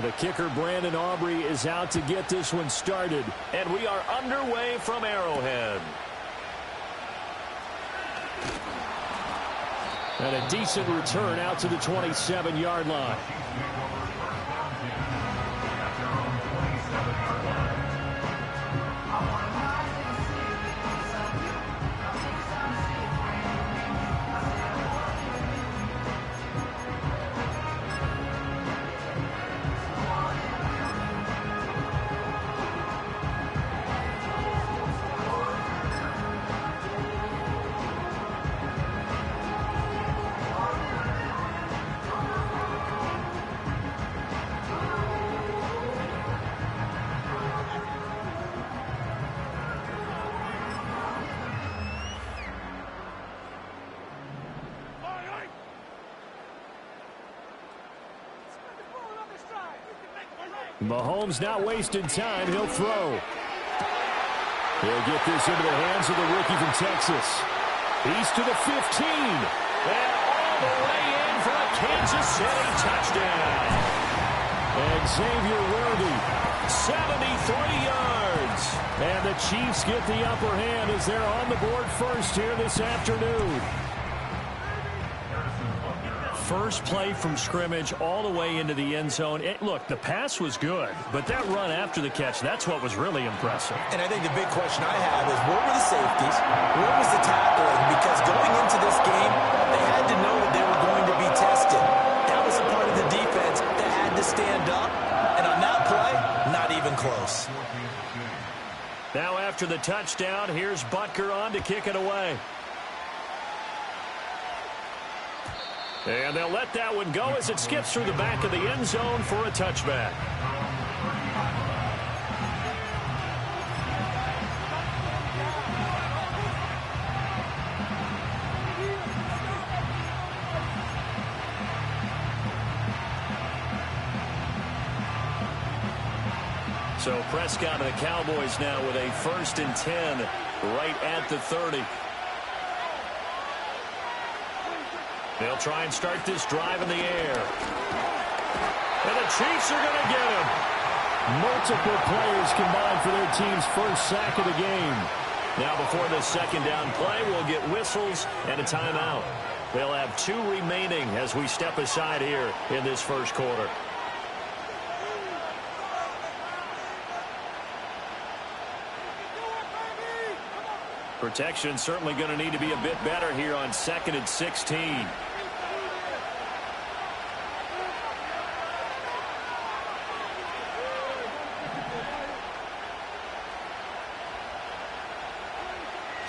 The kicker, Brandon Aubrey, is out to get this one started. And we are underway from Arrowhead. And a decent return out to the 27-yard line. Mahomes not wasting time. He'll throw. He'll get this into the hands of the rookie from Texas. He's to the 15. And all the way in for a Kansas City touchdown. And Xavier Worthy, 73 yards. And the Chiefs get the upper hand as they're on the board first here this afternoon. First play from scrimmage all the way into the end zone. Look, the pass was good, but that run after the catch, that's what was really impressive. And I think the big question I have is, where were the safeties? Where was the tackling? Because going into this game, they had to know that they were going to be tested. That was a part of the defense that had to stand up. And on that play, not even close. Now after the touchdown, here's Butker on to kick it away. And they'll let that one go as it skips through the back of the end zone for a touchback. So Prescott and the Cowboys now with a 1st and 10 right at the 30. They'll try and start this drive in the air. And the Chiefs are going to get him. Multiple players combined for their team's first sack of the game. Now before the second down play, we'll get whistles and a timeout. They'll have 2 remaining as we step aside here in this first quarter. Protection certainly going to need to be a bit better here on 2nd and 16.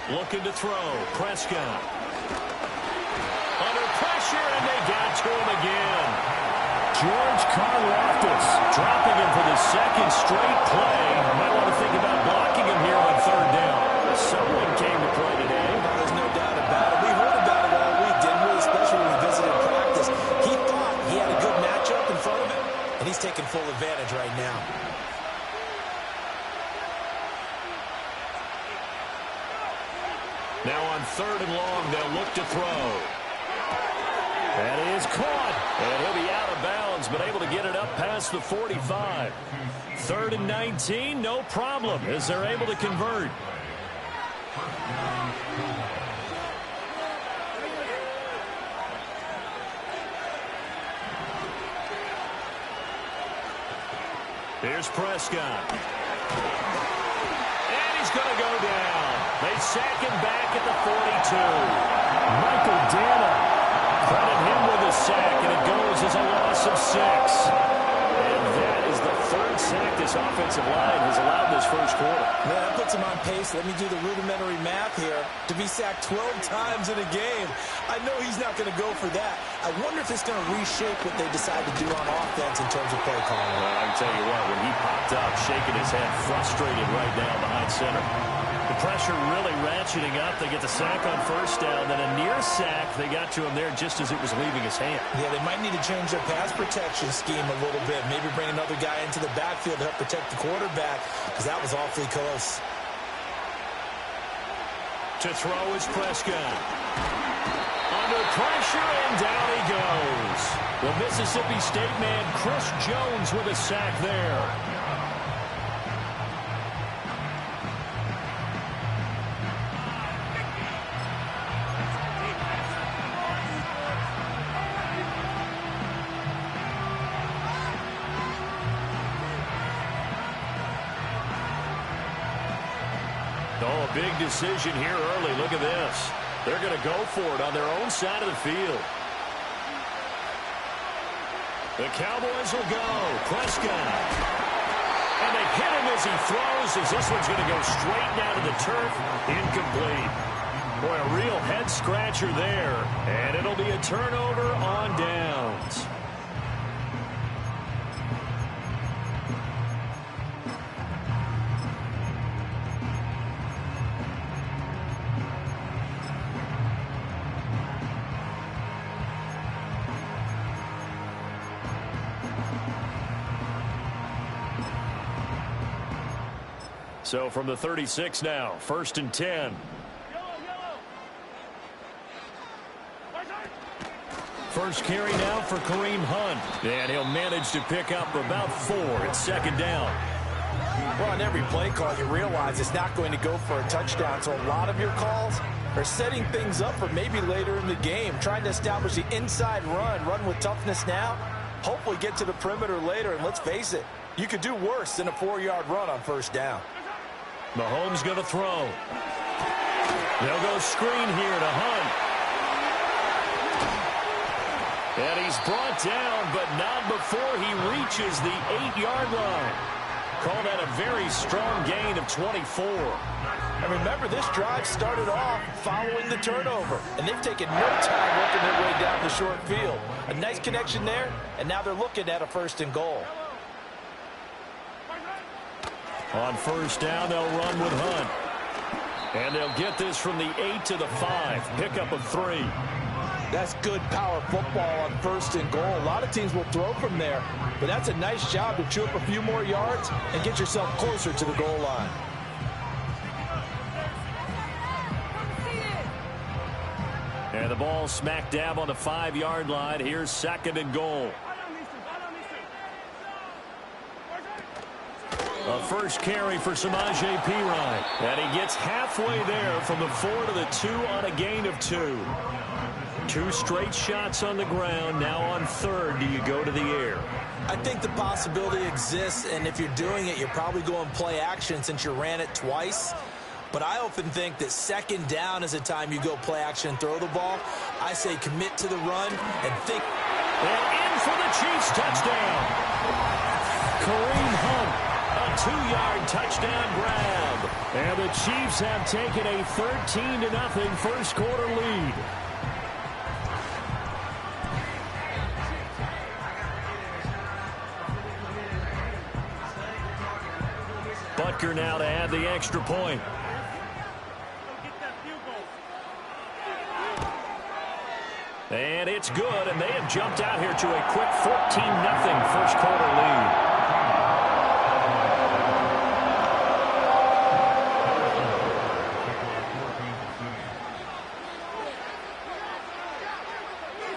Looking to throw. Prescott. Under pressure, and they got to him again. George Karlaftis dropping him for the 2nd straight play. Might want to think about blocking him here on 3rd down. Someone came to play today. There's no doubt about it. We heard about it all week, didn't we? Especially when we visited practice. He thought he had a good matchup in front of him, and he's taking full advantage right now. Now on 3rd and long, they'll look to throw. That is caught. And he'll be out of bounds, but able to get it up past the 45. 3rd and 19, no problem, as they're able to convert. Here's Prescott. And he's going to go down. They sack him back at the 42. Michael Dana. Credit him with a sack, and it goes as a loss of 6. And that is the 3rd sack this offensive line has allowed this first quarter. Yeah, that puts him on pace. Let me do the rudimentary math here. To be sacked 12 times in a game, I know he's not going to go for that. I wonder if it's going to reshape what they decide to do on offense in terms of play calling. Well, I can tell you what, when he popped up, shaking his head, frustrated right now behind center. The pressure really ratcheting up. They get the sack on 1st down, then a near sack. They got to him there just as it was leaving his hand. Yeah, they might need to change their pass protection scheme a little bit. Maybe bring another guy into the backfield to help protect the quarterback, because that was awfully close. To To throw is Prescott. Under pressure, and down he goes. The Mississippi State man, Chris Jones, with a sack there. Oh, a big decision here early. Look at this. They're going to go for it on their own side of the field. The Cowboys will go. Prescott. And they hit him as he throws, as this one's going to go straight down to the turf. Incomplete. Boy, a real head-scratcher there. And it'll be a turnover on downs. So from the 36 now, 1st and 10. First carry now for Kareem Hunt. And he'll manage to pick up about 4 at 2nd down. Well, on every play call, you realize it's not going to go for a touchdown. So a lot of your calls are setting things up for maybe later in the game, trying to establish the inside run with toughness now, hopefully get to the perimeter later. And let's face it, you could do worse than a 4-yard run on 1st down. Mahomes going to throw. They'll go screen here to Hunt. And he's brought down, but not before he reaches the 8-yard line. Call that a very strong gain of 24. And remember, this drive started off following the turnover, and they've taken no time working their way down the short field. A nice connection there, and now they're looking at a 1st and goal. On 1st down, they'll run with Hunt. And they'll get this from the 8 to the 5. Pickup of 3. That's good power football on 1st and goal. A lot of teams will throw from there, but that's a nice job to chew up a few more yards and get yourself closer to the goal line. And the ball smack dab on the 5-yard line. Here's 2nd and goal. A first carry for Samaje Perine. And he gets halfway there from the 4 to the 2 on a gain of 2. 2 straight shots on the ground. Now on 3rd, do you go to the air? I think the possibility exists, and if you're doing it, you're probably going play action since you ran it twice. But I often think that 2nd down is a time you go play action and throw the ball. I say commit to the run and think. And in for the Chiefs touchdown. Kareem Hunt. A 2-yard touchdown grab. And the Chiefs have taken a 13-0 first quarter lead. Butker now to add the extra point. And it's good, and they have jumped out here to a quick 14-0 first quarter lead.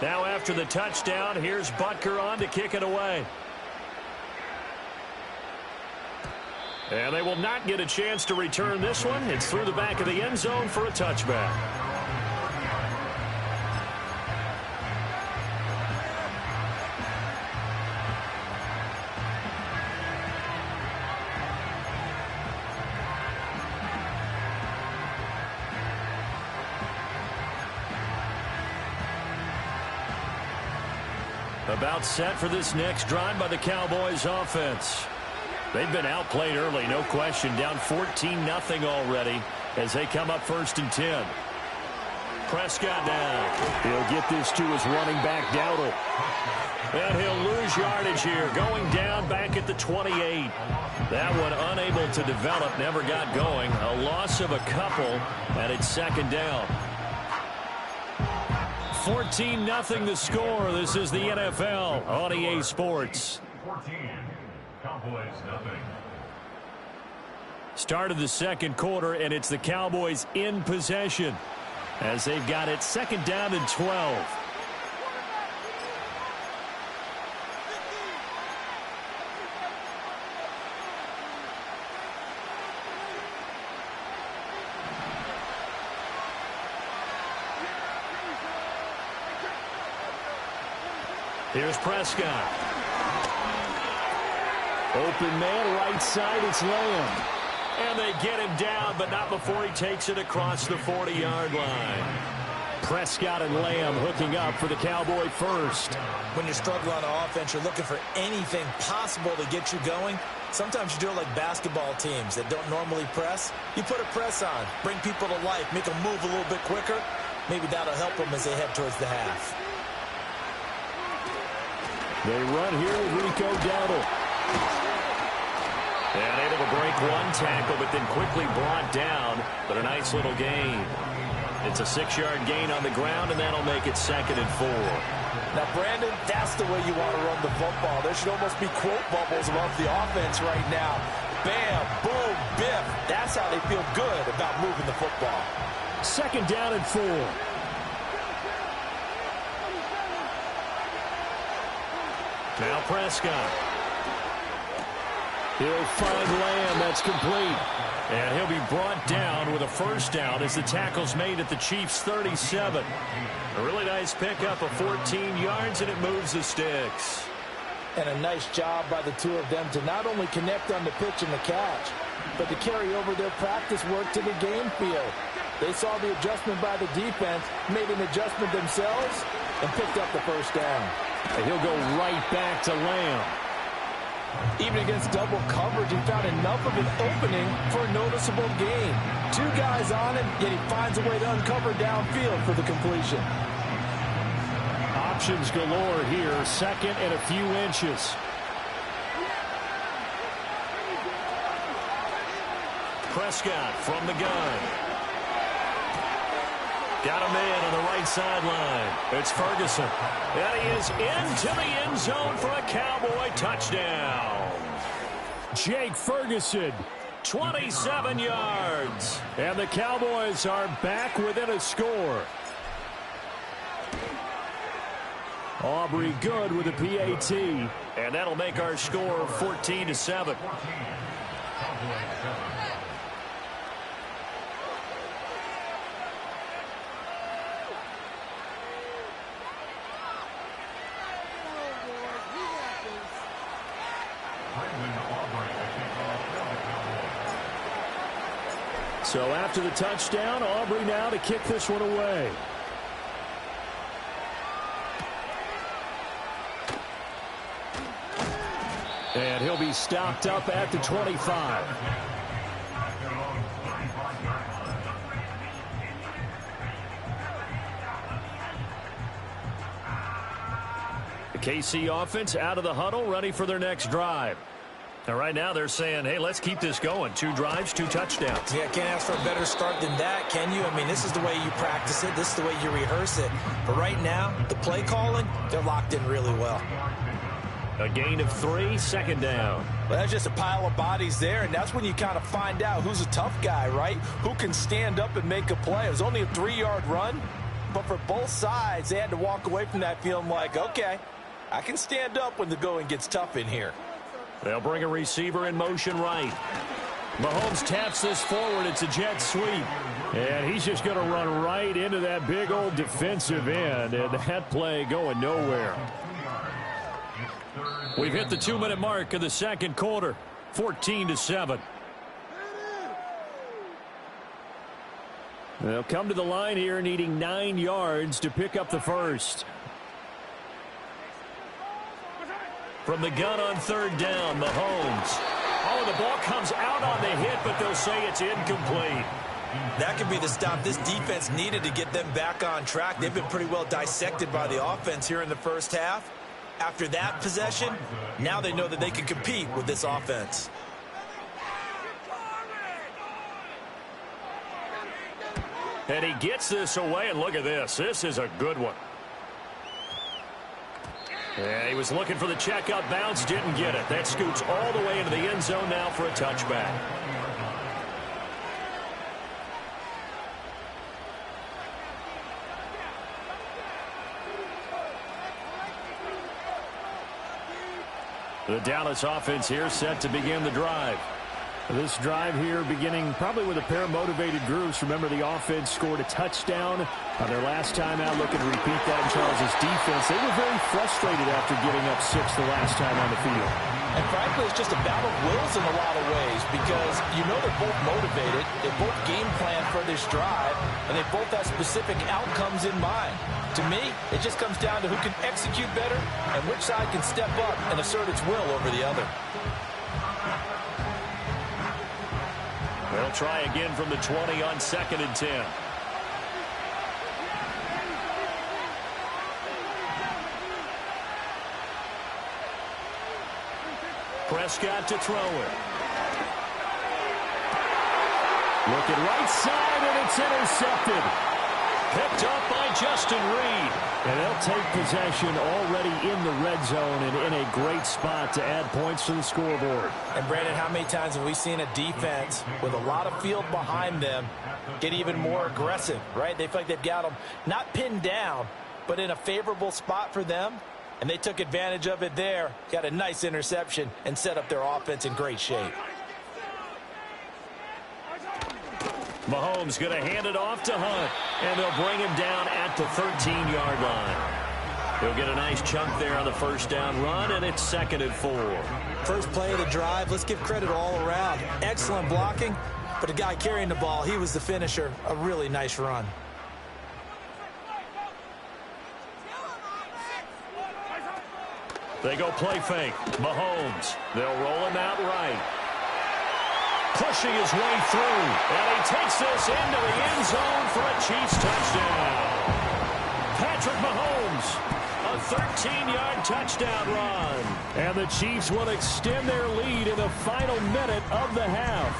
Now after the touchdown, here's Butker on to kick it away. And they will not get a chance to return this one. It's through the back of the end zone for a touchback. About set for this next drive by the Cowboys offense. They've been outplayed early, no question. Down 14-0 already as they come up 1st and 10. Prescott down. He'll get this to his running back, Dowdle. And he'll lose yardage here, going down back at the 28. That one unable to develop, never got going. A loss of a couple, and it's 2nd down. 14-0 the score. This is the NFL on EA Sports. 14, Cowboys nothing. Start of the second quarter, and it's the Cowboys in possession as they've got it second down and 12. Here's Prescott. Open man, right side, it's Lamb. And they get him down, but not before he takes it across the 40-yard line. Prescott and Lamb hooking up for the Cowboy first. When you struggle on offense, you're looking for anything possible to get you going. Sometimes you do it like basketball teams that don't normally press. You put a press on, bring people to life, make them move a little bit quicker. Maybe that'll help them as they head towards the half. They run here with Rico Dowdle. And able to break one tackle, but then quickly brought down. But a nice little gain. It's a 6-yard gain on the ground, and that'll make it 2nd and 4. Now, Brandon, that's the way you want to run the football. There should almost be quote bubbles above the offense right now. Bam, boom, biff. That's how they feel good about moving the football. 2nd down and 4. Now Prescott. He'll find Lamb. That's complete. And he'll be brought down with a first down as the tackle's made at the Chiefs' 37. A really nice pickup of 14 yards, and it moves the sticks. And a nice job by the two of them to not only connect on the pitch and the catch, but to carry over their practice work to the game field. They saw the adjustment by the defense, made an adjustment themselves, and picked up the first down. And he'll go right back to Lamb. Even against double coverage, he found enough of an opening for a noticeable gain. 2 guys on him, yet he finds a way to uncover downfield for the completion. Options galore here, 2nd and a few inches. Prescott from the gun. Got a man on the right sideline. It's Ferguson. And he is into the end zone for a Cowboy touchdown. Jake Ferguson, 27 yards. And the Cowboys are back within a score. Aubrey good with a PAT. And that'll make our score 14-7. So after the touchdown, Aubrey now to kick this one away. And he'll be stopped up at the 25. The KC offense out of the huddle, ready for their next drive. And right now they're saying, hey, let's keep this going. 2 drives, 2 touchdowns. Yeah, can't ask for a better start than that, can you? I mean, this is the way you practice it. This is the way you rehearse it. But right now, the play calling, they're locked in really well. A gain of 3, 2nd down. Well, that's just a pile of bodies there, and that's when you kind of find out who's a tough guy, right? Who can stand up and make a play. It was only a 3-yard run, but for both sides, they had to walk away from that feeling like, okay, I can stand up when the going gets tough in here. They'll bring a receiver in motion right. Mahomes taps this forward. It's a jet sweep. And he's just going to run right into that big old defensive end. And that play going nowhere. We've hit the 2-minute mark of the second quarter. 14-7. They'll come to the line here needing 9 yards to pick up the first. From the gun on 3rd down, Mahomes. Oh, the ball comes out on the hit, but they'll say it's incomplete. That could be the stop this defense needed to get them back on track. They've been pretty well dissected by the offense here in the first half. After that possession, now they know that they can compete with this offense. And he gets this away, and look at this. This is a good one. And he was looking for the check-up bounce, didn't get it. That scoots all the way into the end zone now for a touchback. The Dallas offense here set to begin the drive. This drive here beginning probably with a pair of motivated groups. Remember, the offense scored a touchdown on their last time out. Looking to repeat that in Charles' defense. They were very frustrated after giving up 6 the last time on the field. And frankly, it's just a battle of wills in a lot of ways because you know they're both motivated. They both game plan for this drive, and they both have specific outcomes in mind. To me, it just comes down to who can execute better and which side can step up and assert its will over the other. They'll try again from the 20 on 2nd and 10. Prescott to throw it. Looking right side, and it's intercepted. Picked up by Justin Reed. And they'll take possession already in the red zone and in a great spot to add points to the scoreboard. And, Brandon, how many times have we seen a defense with a lot of field behind them get even more aggressive, right? They feel like they've got them not pinned down, but in a favorable spot for them. And they took advantage of it there, got a nice interception, and set up their offense in great shape. Mahomes going to hand it off to Hunt, and they'll bring him down at the 13-yard line. He'll get a nice chunk there on the first down run, and it's 2nd and 4. First play of the drive, let's give credit all around. Excellent blocking, but the guy carrying the ball, he was the finisher. A really nice run. They go play fake. Mahomes. They'll roll him out right. Pushing his way through. And he takes this into the end zone for a Chiefs touchdown. Patrick Mahomes. A 13-yard touchdown run. And the Chiefs will extend their lead in the final minute of the half.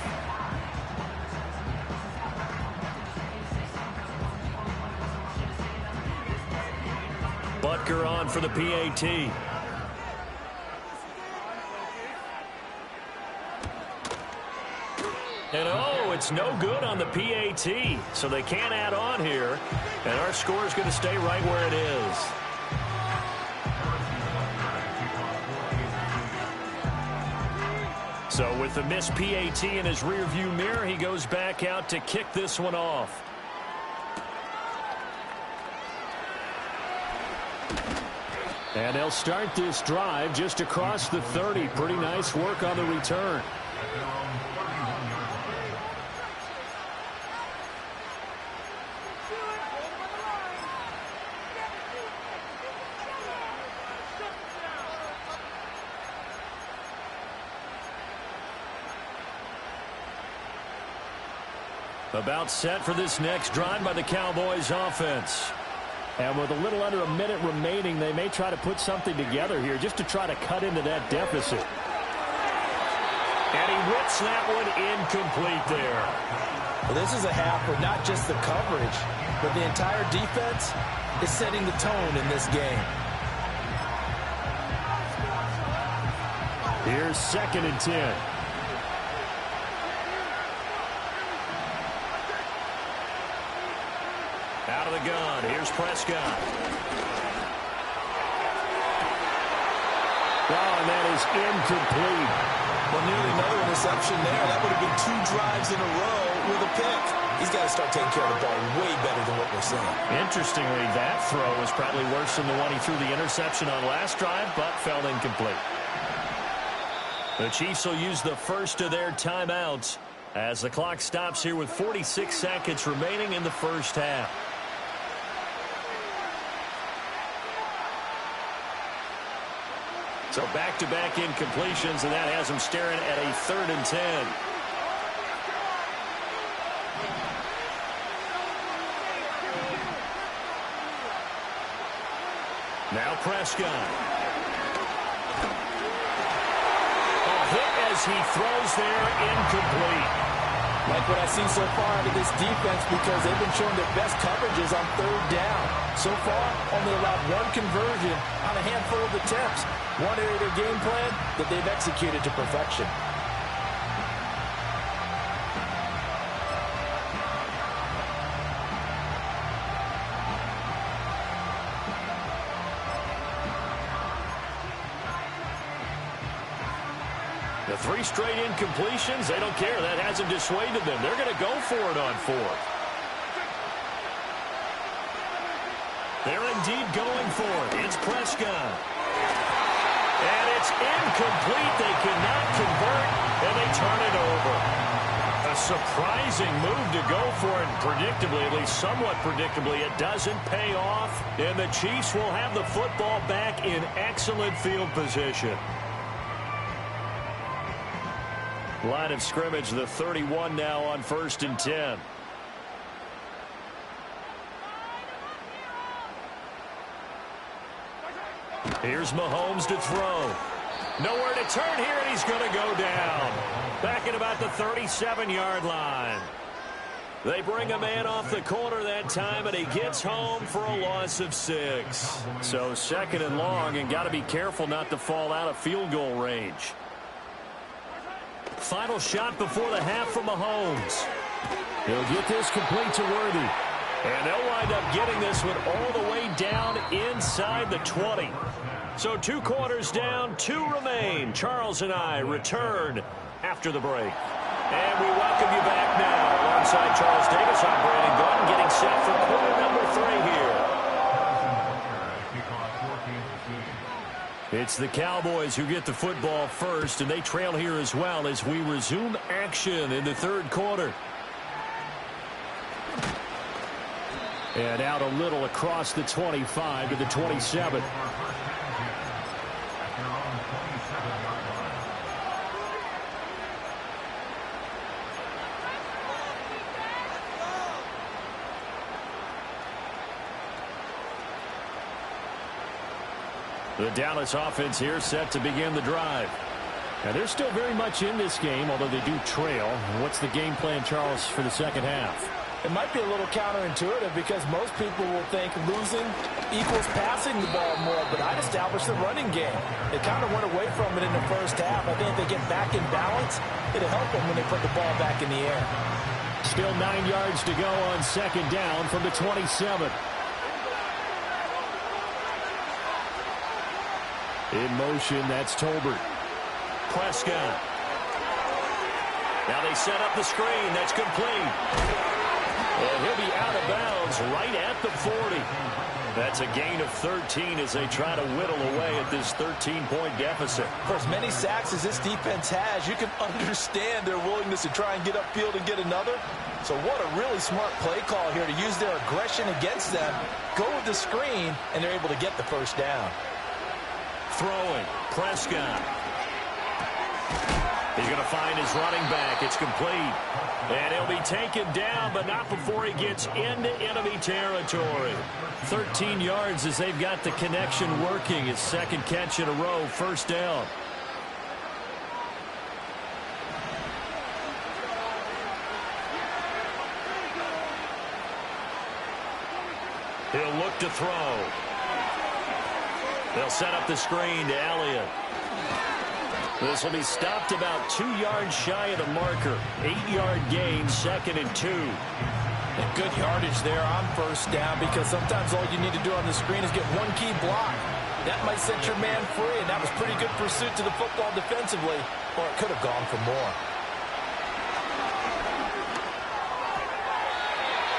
Butker on for the PAT. And oh, it's no good on the PAT, so they can't add on here. And our score is going to stay right where it is. So with the missed PAT in his rearview mirror, he goes back out to kick this one off. And they'll start this drive just across the 30. Pretty nice work on the return. About set for this next drive by the Cowboys offense. And with a little under a minute remaining, they may try to put something together here just to try to cut into that deficit. And he whips that one incomplete there. Well, this is a half where not just the coverage, but the entire defense is setting the tone in this game. Here's 2nd and 10. Out of the gun. Here's Prescott. Oh, and that is incomplete. Well, nearly another interception there. That would have been 2 drives in a row with a pick. He's got to start taking care of the ball way better than what we're seeing. Interestingly, that throw was probably worse than the one he threw the interception on last drive, but fell incomplete. The Chiefs will use the first of their timeouts as the clock stops here with 46 seconds remaining in the first half. So back-to-back incompletions, and that has him staring at a 3rd and 10. Now Prescott. A hit as he throws there, incomplete. Like what I've seen so far out of this defense because they've been showing their best coverages on 3rd down. So far, only allowed 1 conversion on a handful of attempts. One area of their game plan that they've executed to perfection. The 3 straight incompletions, they don't care. That hasn't dissuaded them. They're going to go for it on 4th. They're indeed going for it. It's Prescott. And it's incomplete. They cannot convert, and they turn it over. A surprising move to go for it. Predictably, at least somewhat predictably, it doesn't pay off. And the Chiefs will have the football back in excellent field position. Line of scrimmage, the 31 now on 1st and 10. Here's Mahomes to throw. Nowhere to turn here, and he's going to go down. Back at about the 37-yard line. They bring a man off the corner that time, and he gets home for a loss of 6. So 2nd and long, and got to be careful not to fall out of field goal range. Final shot before the half from Mahomes. He'll get this complete to Worthy. And they'll wind up getting this one all the way down inside the 20. So 2 quarters down, 2 remain. Charles and I return after the break. And we welcome you back now. Alongside Charles Davis, I'm Brandon Gordon, getting set for quarter number 3 here. It's the Cowboys who get the football first, and they trail here as well as we resume action in the 3rd quarter. And out a little across the 25 to the 27. The Dallas offense here set to begin the drive. Now they're still very much in this game, although they do trail. What's the game plan, Charles, for the 2nd half? It might be a little counterintuitive because most people will think losing equals passing the ball more, but I'd establish the running game. They kind of went away from it in the 1st half. I think if they get back in balance, it'll help them when they put the ball back in the air. Still 9 yards to go on 2nd down from the 27. In motion, that's Tolbert. Prescott. Now they set up the screen. That's complete. And he'll be out of bounds right at the 40. That's a gain of 13 as they try to whittle away at this 13-point deficit. For as many sacks as this defense has, you can understand their willingness to try and get upfield and get another. So what a really smart play call here to use their aggression against them. Go with the screen, and they're able to get the 1st down. Throwing. Prescott. He's going to find his running back. It's complete. And he'll be taken down, but not before he gets into enemy territory. 13 yards as they've got the connection working. His 2nd catch in a row, 1st down. He'll look to throw. They'll set up the screen to Elliott. This will be stopped about 2 yards shy of the marker. 8-yard gain, 2nd and 2. And good yardage there on 1st down because sometimes all you need to do on the screen is get one key block. That might set your man free, and that was pretty good pursuit to the football defensively, or it could have gone for more.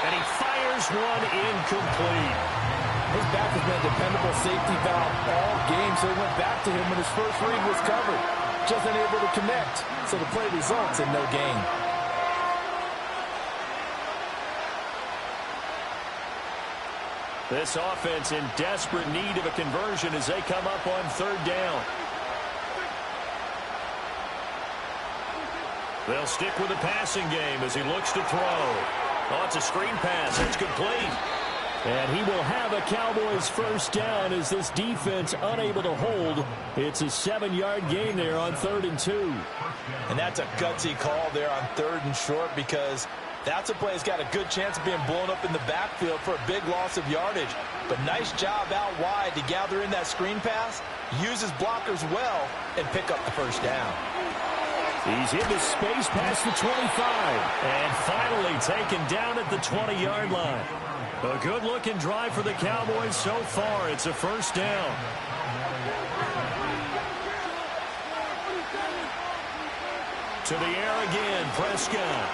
And he fires one incomplete. His back has been a dependable safety valve all game, so he went back to him when his first read was covered. Just unable to connect, so the play results in no gain. This offense in desperate need of a conversion as they come up on 3rd down. They'll stick with the passing game as he looks to throw. Oh, it's a screen pass. It's complete. And he will have a Cowboys 1st down as this defense unable to hold. It's a 7-yard gain there on 3rd and 2. And that's a gutsy call there on 3rd and short because that's a play that's got a good chance of being blown up in the backfield for a big loss of yardage. But nice job out wide to gather in that screen pass, use his blockers well, and pick up the 1st down. He's into space past the 25. And finally taken down at the 20-yard line. A good-looking drive for the Cowboys so far. It's a 1st down. To the air again, Prescott.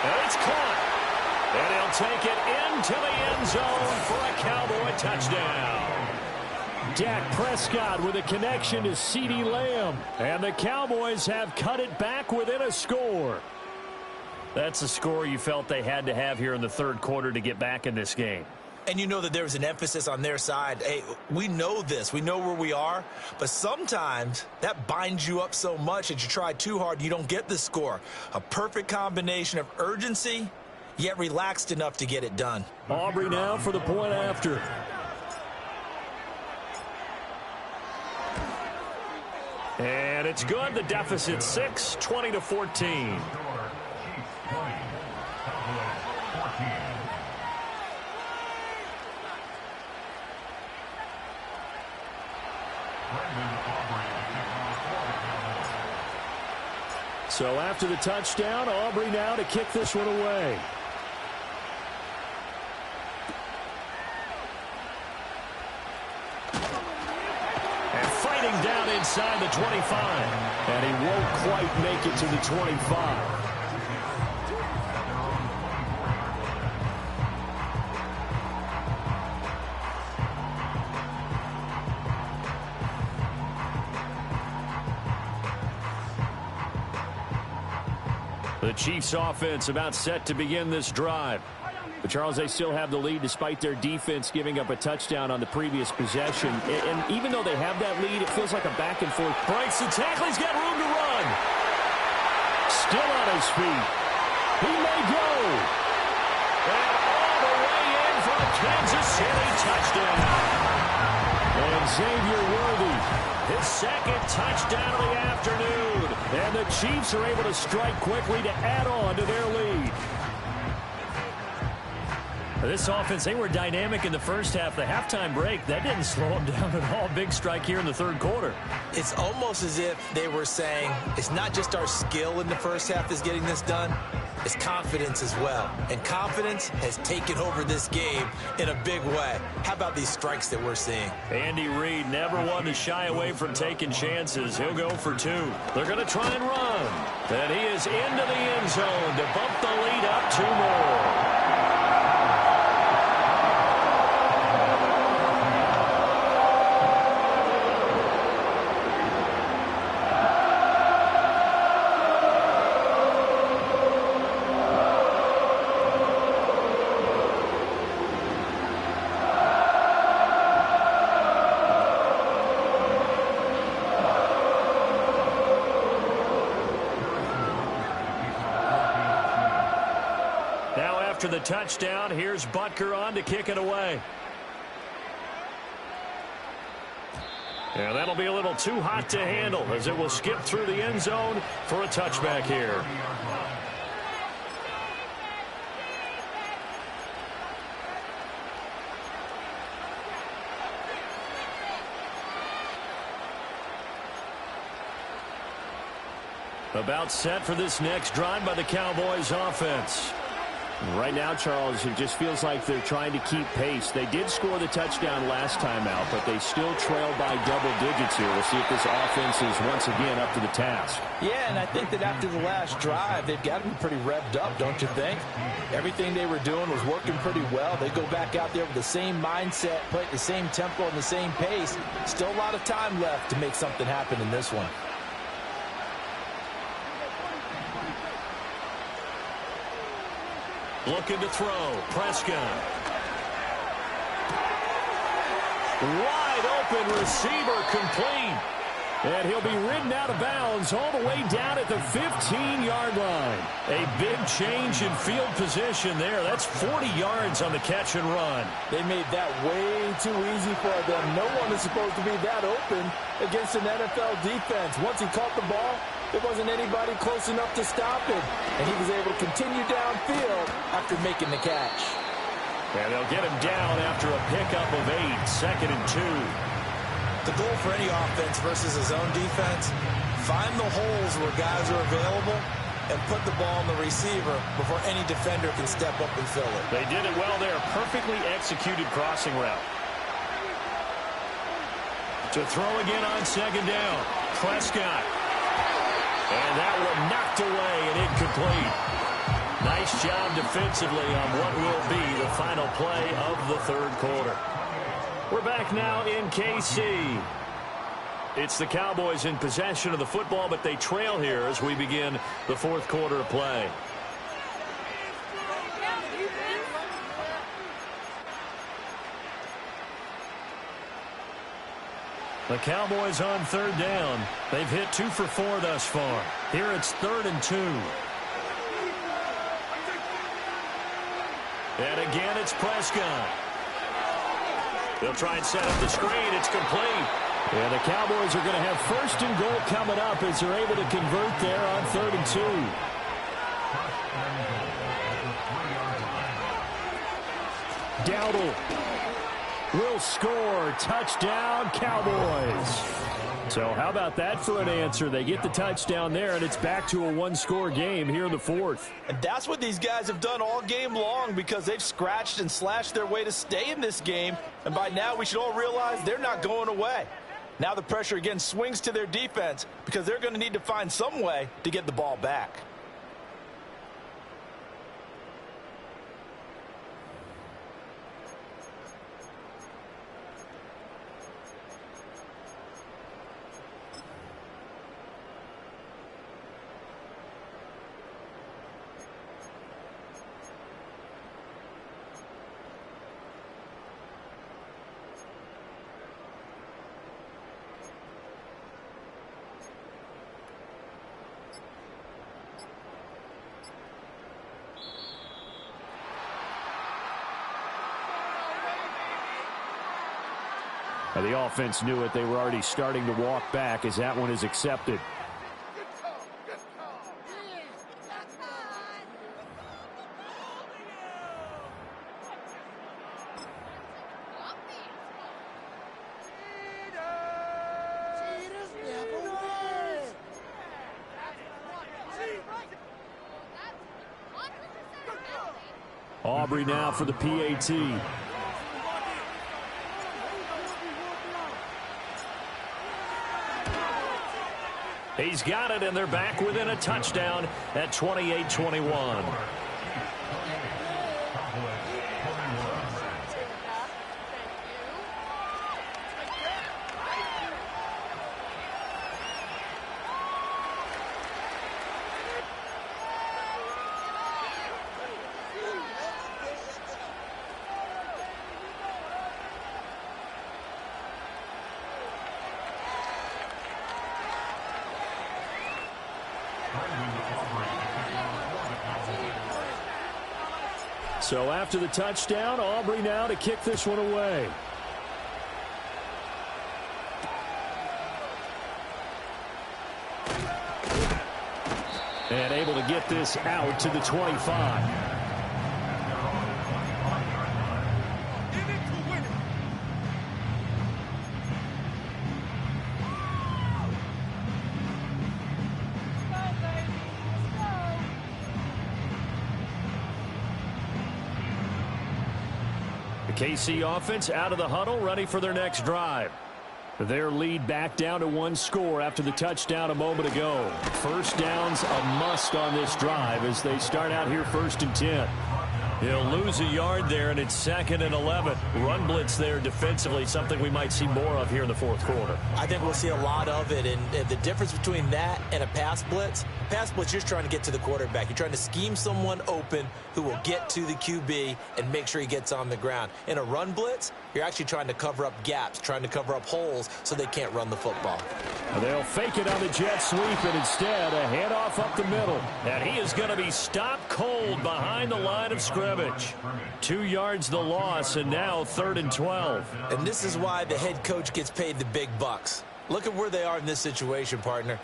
And it's caught. And he'll take it into the end zone for a Cowboy touchdown. Dak Prescott with a connection to CeeDee Lamb. And the Cowboys have cut it back within a score. That's a score you felt they had to have here in the third quarter to get back in this game. And you know that there was an emphasis on their side. Hey, we know this. We know where we are. But sometimes that binds you up so much that you try too hard, you don't get the score. A perfect combination of urgency, yet relaxed enough to get it done. Aubrey now for the point after. And it's good. The deficit 6, 20-14. So after the touchdown, Aubrey now to kick this one away. And fighting down inside the 25. And he won't quite make it to the 25. The Chiefs offense about set to begin this drive. But, Charles, they still have the lead despite their defense giving up a touchdown on the previous possession. And even though they have that lead, it feels like a back and forth. Breaks the tackle. He's got room to run. Still on his feet. He may go. And all the way in for a Kansas City touchdown. And Xavier Worthy, his second touchdown of the afternoon. And the Chiefs are able to strike quickly to add on to their lead. This offense, they were dynamic in the first half. The halftime break, that didn't slow them down at all. Big strike here in the third quarter. It's almost as if they were saying, it's not just our skill in the first half that's getting this done. It's confidence as well. And confidence has taken over this game in a big way. How about these strikes that we're seeing? Andy Reid never one to shy away from taking chances. He'll go for two. They're going to try and run. And he is into the end zone to bump the lead up 2 more. After the touchdown, here's Butker on to kick it away. And that'll be a little too hot to handle as it will skip through the end zone for a touchback here. About set for this next drive by the Cowboys offense. Right now, Charles, it just feels like they're trying to keep pace. They did score the touchdown last time out, but they still trail by double digits here. We'll see if this offense is once again up to the task. Yeah, and I think that after the last drive, they've got to be pretty revved up, don't you think? Everything they were doing was working pretty well. They go back out there with the same mindset, play at the same tempo and the same pace. Still a lot of time left to make something happen in this one. Looking to throw. Prescott. Wide open receiver complete. And he'll be ridden out of bounds all the way down at the 15-yard line. A big change in field position there. That's 40 yards on the catch and run. They made that way too easy for them. No one is supposed to be that open against an NFL defense. Once he caught the ball, there wasn't anybody close enough to stop him. And he was able to continue downfield after making the catch. And they'll get him down after a pickup of 8, 2nd and 2. The goal for any offense versus a zone defense, find the holes where guys are available and put the ball on the receiver before any defender can step up and fill it. They did it well there. Perfectly executed crossing route. To throw again on 2nd down. Prescott. And that one knocked away and incomplete. Nice job defensively on what will be the final play of the third quarter. We're back now in KC. It's the Cowboys in possession of the football, but they trail here as we begin the fourth quarter of play. The Cowboys on third down. They've hit 2 for 4 thus far. Here it's 3rd and 2. And again, it's Prescott. They'll try and set up the screen. It's complete. And the Cowboys are going to have 1st and goal coming up as they're able to convert there on 3rd and 2. Dowdle will score. Touchdown, Cowboys. So how about that for an answer? They get the touchdown there, and it's back to a 1-score game here in the fourth. And that's what these guys have done all game long, because they've scratched and slashed their way to stay in this game. And by now, we should all realize they're not going away. Now the pressure again swings to their defense, because they're going to need to find some way to get the ball back. The offense knew it. They were already starting to walk back as that one is accepted. Aubrey now for the PAT. He's got it, and they're back within a touchdown at 28-21. So after the touchdown, Aubrey now to kick this one away. And able to get this out to the 25. KC offense out of the huddle, ready for their next drive. Their lead back down to 1 score after the touchdown a moment ago. First down's a must on this drive as they start out here 1st and 10. He'll lose a yard there, and it's 2nd and 11. Run blitz there defensively, something we might see more of here in the fourth quarter. I think we'll see a lot of it, and the difference between that and a pass blitz, you're just trying to get to the quarterback. You're trying to scheme someone open who will get to the QB and make sure he gets on the ground. In a run blitz, you're actually trying to cover up gaps, trying to cover up holes so they can't run the football. They'll fake it on the jet sweep, and instead a handoff up the middle. And he is going to be stopped cold behind the line of scrimmage. 2 yards the loss, and now 3rd and 12. And this is why the head coach gets paid the big bucks. Look at where they are in this situation, partner.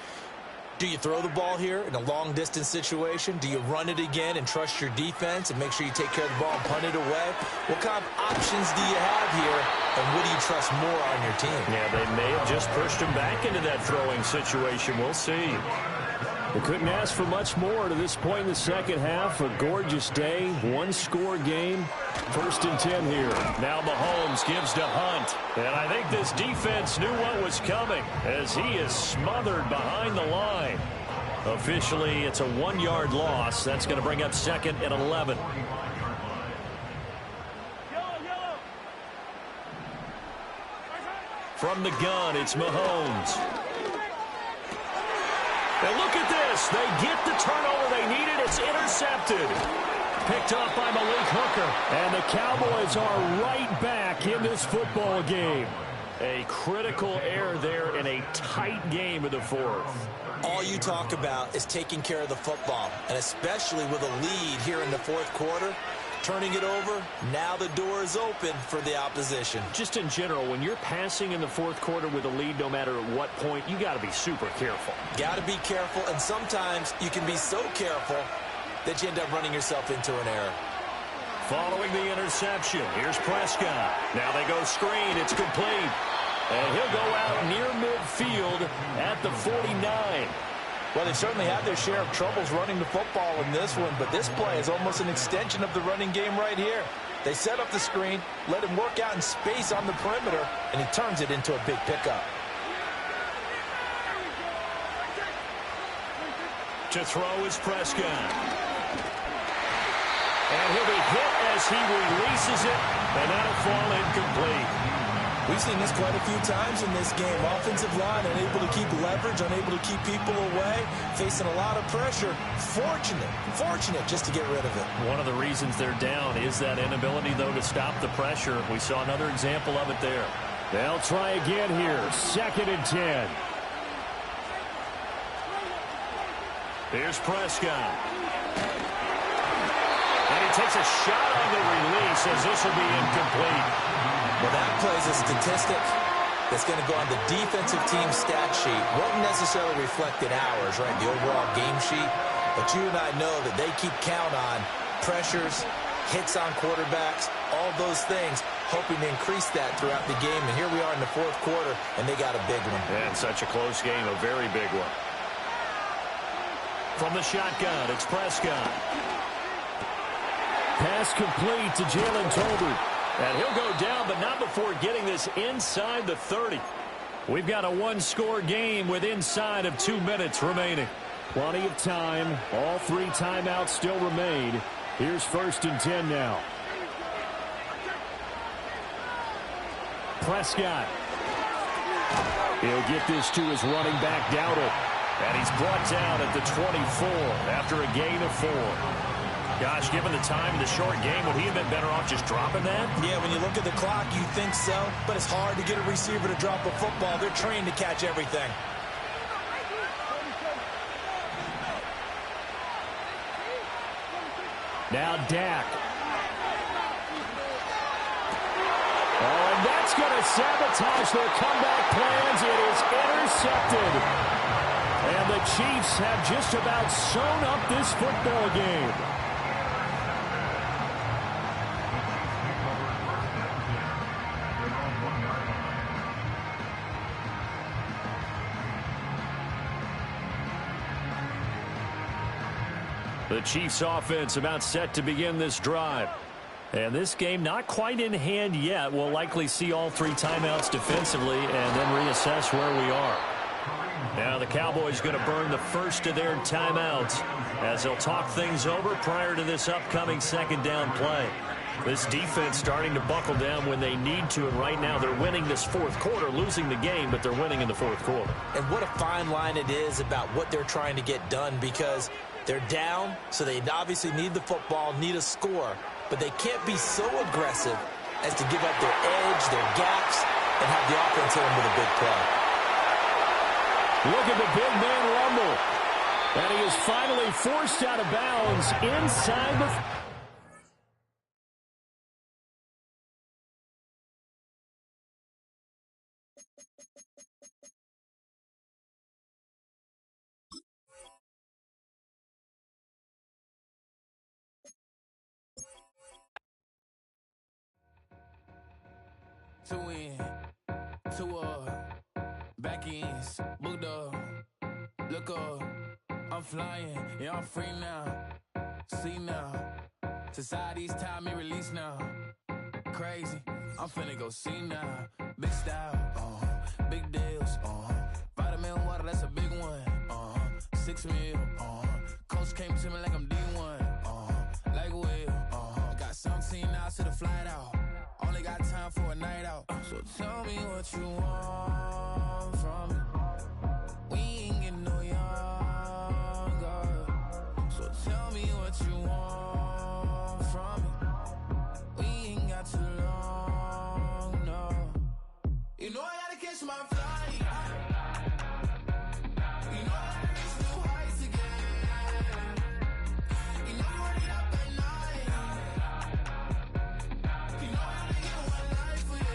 Do you throw the ball here in a long-distance situation? Do you run it again and trust your defense and make sure you take care of the ball and punt it away? What kind of options do you have here, and what do you trust more on your team? Yeah, they may have just pushed him back into that throwing situation. We'll see. We couldn't ask for much more to this point in the second half. A gorgeous day, 1-score game. 1st and 10 here. Now Mahomes gives to Hunt. And I think this defense knew what was coming as he is smothered behind the line. Officially, it's a 1-yard loss. That's going to bring up 2nd and 11. From the gun, it's Mahomes. And look at this. They get the turnover they needed. It's intercepted. Picked up by Malik Hooker. And the Cowboys are right back in this football game. A critical error there in a tight game of the fourth. All you talk about is taking care of the football, and especially with a lead here in the fourth quarter, turning it over, now the door is open for the opposition. Just in general, when you're passing in the fourth quarter with a lead, no matter at what point, you got to be super careful. Got to be careful, and sometimes you can be so careful that you end up running yourself into an error. Following the interception, here's Prescott. Now they go screen. It's complete. And he'll go out near midfield at the 49. Well, they certainly had their share of troubles running the football in this one, but this play is almost an extension of the running game right here. They set up the screen, let him work out in space on the perimeter, and he turns it into a big pickup. To throw is Prescott. And he'll be hit as he releases it, and that'll fall incomplete. We've seen this quite a few times in this game. Offensive line unable to keep leverage, unable to keep people away, facing a lot of pressure. Fortunate just to get rid of it. One of the reasons they're down is that inability, though, to stop the pressure. We saw another example of it there. They'll try again here. 2nd and 10. Here's Prescott. And he takes a shot on the release as this will be incomplete. Well, that plays a statistic that's going to go on the defensive team stat sheet. Won't necessarily reflect in ours, right, the overall game sheet. But you and I know that they keep count on pressures, hits on quarterbacks, all those things, hoping to increase that throughout the game. And here we are in the fourth quarter, and they got a big one. And such a close game, a very big one. From the shotgun, it's Prescott. Pass complete to Jalen Tolbert. And he'll go down, but not before getting this inside the 30. We've got a one-score game with inside of 2 minutes remaining. Plenty of time. All 3 timeouts still remain. Here's 1st and 10 now. Prescott. He'll get this to his running back, Dowdle. And he's brought down at the 24 after a gain of 4. Gosh, given the time in the short game, would he have been better off just dropping that? Yeah, when you look at the clock, you think so. But it's hard to get a receiver to drop a football. They're trained to catch everything. Now Dak. Oh, and that's going to sabotage their comeback plans. It is intercepted. And the Chiefs have just about sewn up this football game. The Chiefs offense about set to begin this drive. And this game not quite in hand yet. We'll likely see all 3 timeouts defensively and then reassess where we are. Now the Cowboys going to burn the first of their timeouts as they'll talk things over prior to this upcoming 2nd down play. This defense starting to buckle down when they need to, and right now they're winning this fourth quarter, losing the game, but they're winning in the fourth quarter. And what a fine line it is about what they're trying to get done, because they're down, so they obviously need the football, need a score, but they can't be so aggressive as to give up their edge, their gaps, and have the offense hit them with a big play. Look at the big man rumble. And he is finally forced out of bounds inside the... Two in, two back ends, booked up, look up, I'm flying, yeah, I'm free now, see now, society's time me release now, crazy, I'm finna go see now, big style, big deals, vitamin water, that's a big one, 6 mil. Coach came to me like I'm D1. Like Will. Got 17 hours to the flight out. Only got time for a night out. So tell me what you want from me. We ain't getting no younger. So tell me what you want from me. We ain't got too long, no. You know I gotta catch my flight. You know I gotta reach new heights again. You know you run it up at night. You know I gotta get one life for this.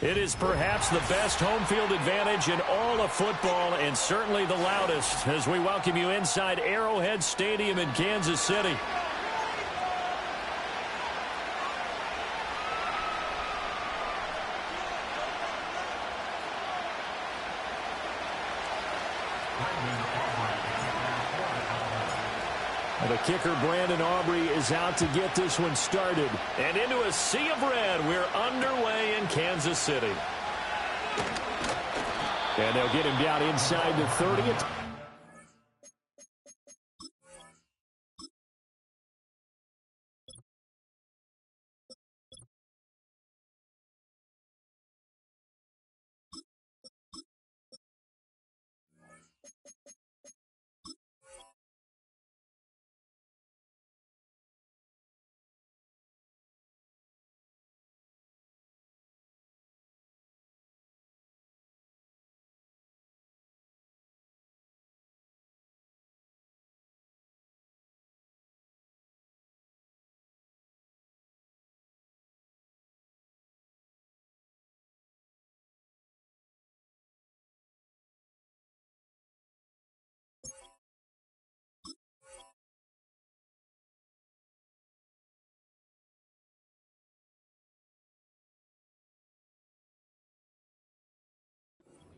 It is perhaps the best home field advantage in all of football, and certainly the loudest, as we welcome you inside Arrowhead Stadium in Kansas City. The kicker, Brandon Aubrey, is out to get this one started. And into a sea of red, we're underway in Kansas City. And they'll get him down inside the 30.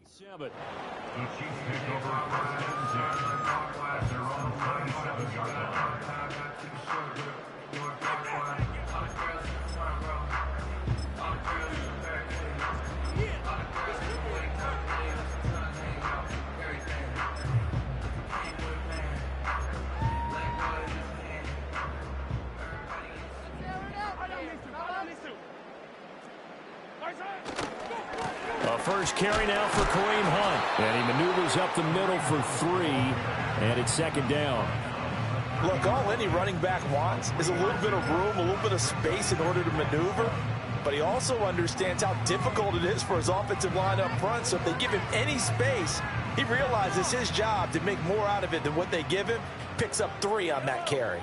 Seven. The Chiefs pick over Brandon Class. They're on the 37-yard line. First carry now for Kareem Hunt. And he maneuvers up the middle for 3. And it's second down. Look, all any running back wants is a little bit of room, a little bit of space in order to maneuver. But he also understands how difficult it is for his offensive line up front. So if they give him any space, he realizes his job to make more out of it than what they give him. Picks up 3 on that carry.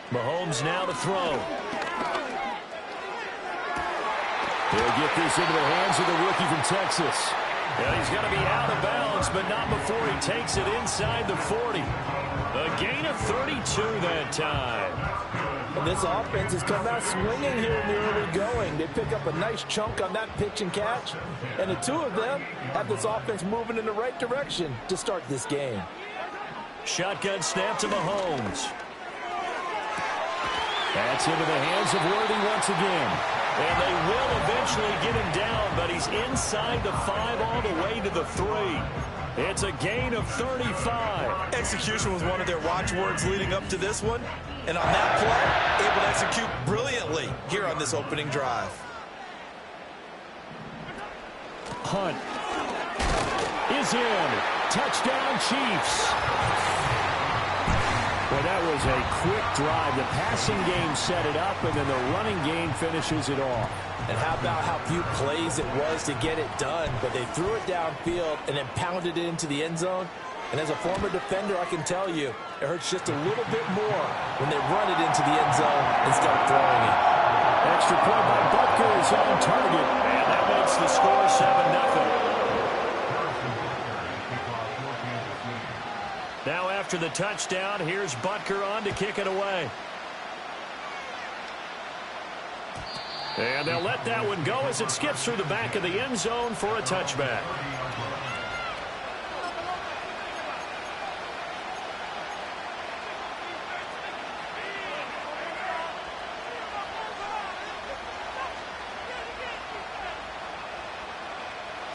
Mahomes now to throw. He'll get this into the hands of the rookie from Texas. And he's going to be out of bounds, but not before he takes it inside the 40. A gain of 32 that time. And this offense has come out swinging here in the early going. They pick up a nice chunk on that pitch and catch. And the two of them have this offense moving in the right direction to start this game. Shotgun snap to Mahomes. That's into the hands of Worthy once again. And they will eventually get him down, but he's inside the 5 all the way to the 3. It's a gain of 35. Execution was one of their watchwords leading up to this one. And on that play, able to execute brilliantly here on this opening drive. Hunt is in. Touchdown, Chiefs. Well, that was a quick drive. The passing game set it up, and then the running game finishes it off. And how about how few plays it was to get it done, but they threw it downfield and then pounded it into the end zone. And as a former defender, I can tell you, it hurts just a little bit more when they run it into the end zone instead of throwing it. Extra point by Butker is on target, and that makes the score 7-0. Now after the touchdown, here's Butker on to kick it away. And they'll let that one go as it skips through the back of the end zone for a touchback.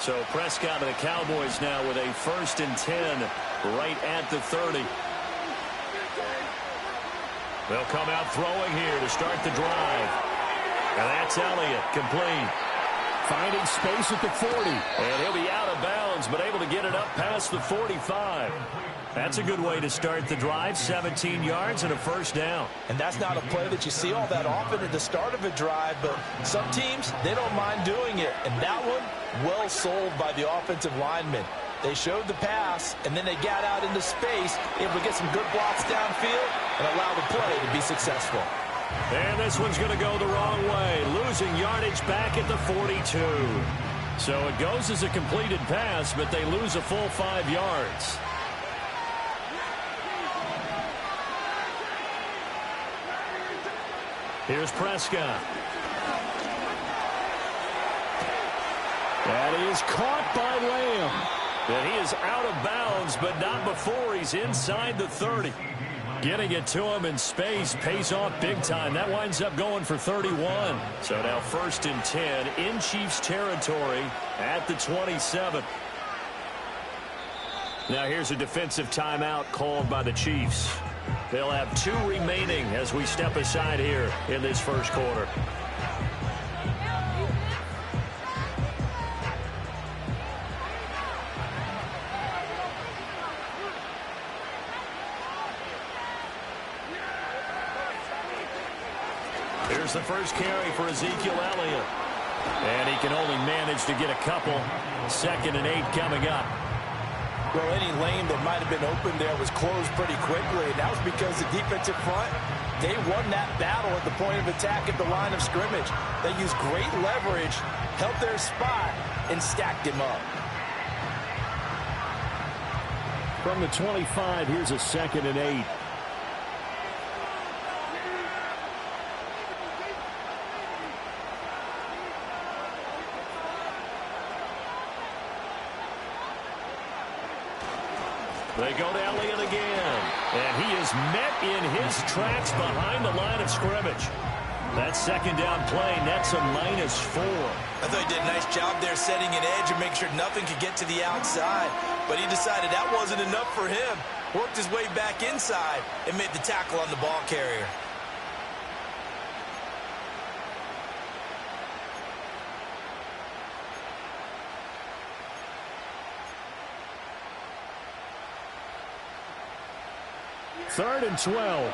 So Prescott and the Cowboys now with a 1st and 10 right at the 30. They'll come out throwing here to start the drive. And that's Elliott, complete. Finding space at the 40. And he'll be out of bounds, but able to get it up past the 45. That's a good way to start the drive. 17 yards and a 1st down. And that's not a play that you see all that often at the start of a drive, but some teams, they don't mind doing it. And that one, well sold by the offensive lineman. They showed the pass, and then they got out into space, able to get some good blocks downfield and allow the play to be successful. And this one's going to go the wrong way, losing yardage back at the 42. So it goes as a completed pass, but they lose a full 5 yards. Here's Prescott. That is caught by Lamb. And he is out of bounds, but not before he's inside the 30. Getting it to him in space pays off big time. That winds up going for 31. So now 1st and 10 in Chiefs territory at the 27. Now here's a defensive timeout called by the Chiefs. They'll have 2 remaining as we step aside here in this 1st quarter. Here's the first carry for Ezekiel Elliott. And he can only manage to get a couple. 2nd and 8 coming up. Well, any lane that might have been open there was closed pretty quickly. And that was because the defensive front, they won that battle at the point of attack at the line of scrimmage. They used great leverage, held their spot, and stacked him up. From the 25, here's a 2nd and 8. They go to Elliott again. And he is met in his tracks behind the line of scrimmage. That 2nd down play nets a -4. I thought he did a nice job there setting an edge and make sure nothing could get to the outside. But he decided that wasn't enough for him. Worked his way back inside and made the tackle on the ball carrier. Third and 12.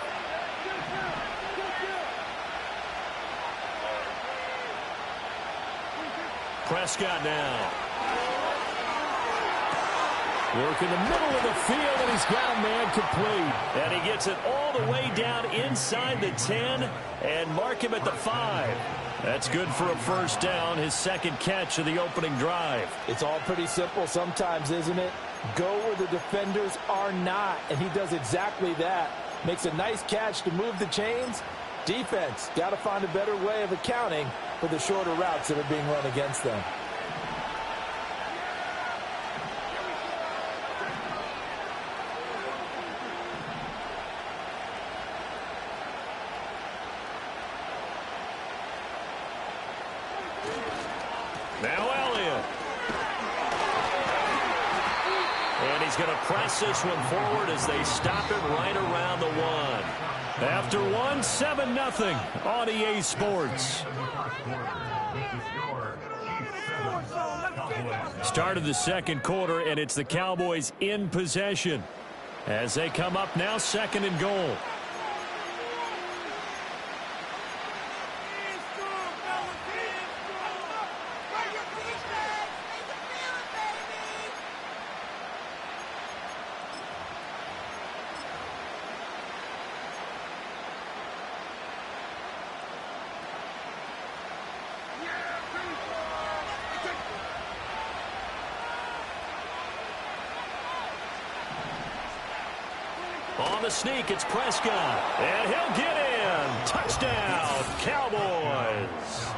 Prescott now. Work in the middle of the field, and he's got a man complete. And he gets it all the way down inside the 10 and mark him at the 5. That's good for a 1st down, his 2nd catch of the opening drive. It's all pretty simple sometimes, isn't it? Go where the defenders are not, and he does exactly that. Makes a nice catch to move the chains. Defense, got to find a better way of accounting for the shorter routes that are being run against them. Now Elliott. And he's going to press this one forward as they stop it right around the 1. After 1, 7-0 on EA Sports. Started the 2nd quarter, and it's the Cowboys in possession as they come up now 2nd and goal. On the sneak, it's Prescott. And he'll get in. Touchdown, Cowboys.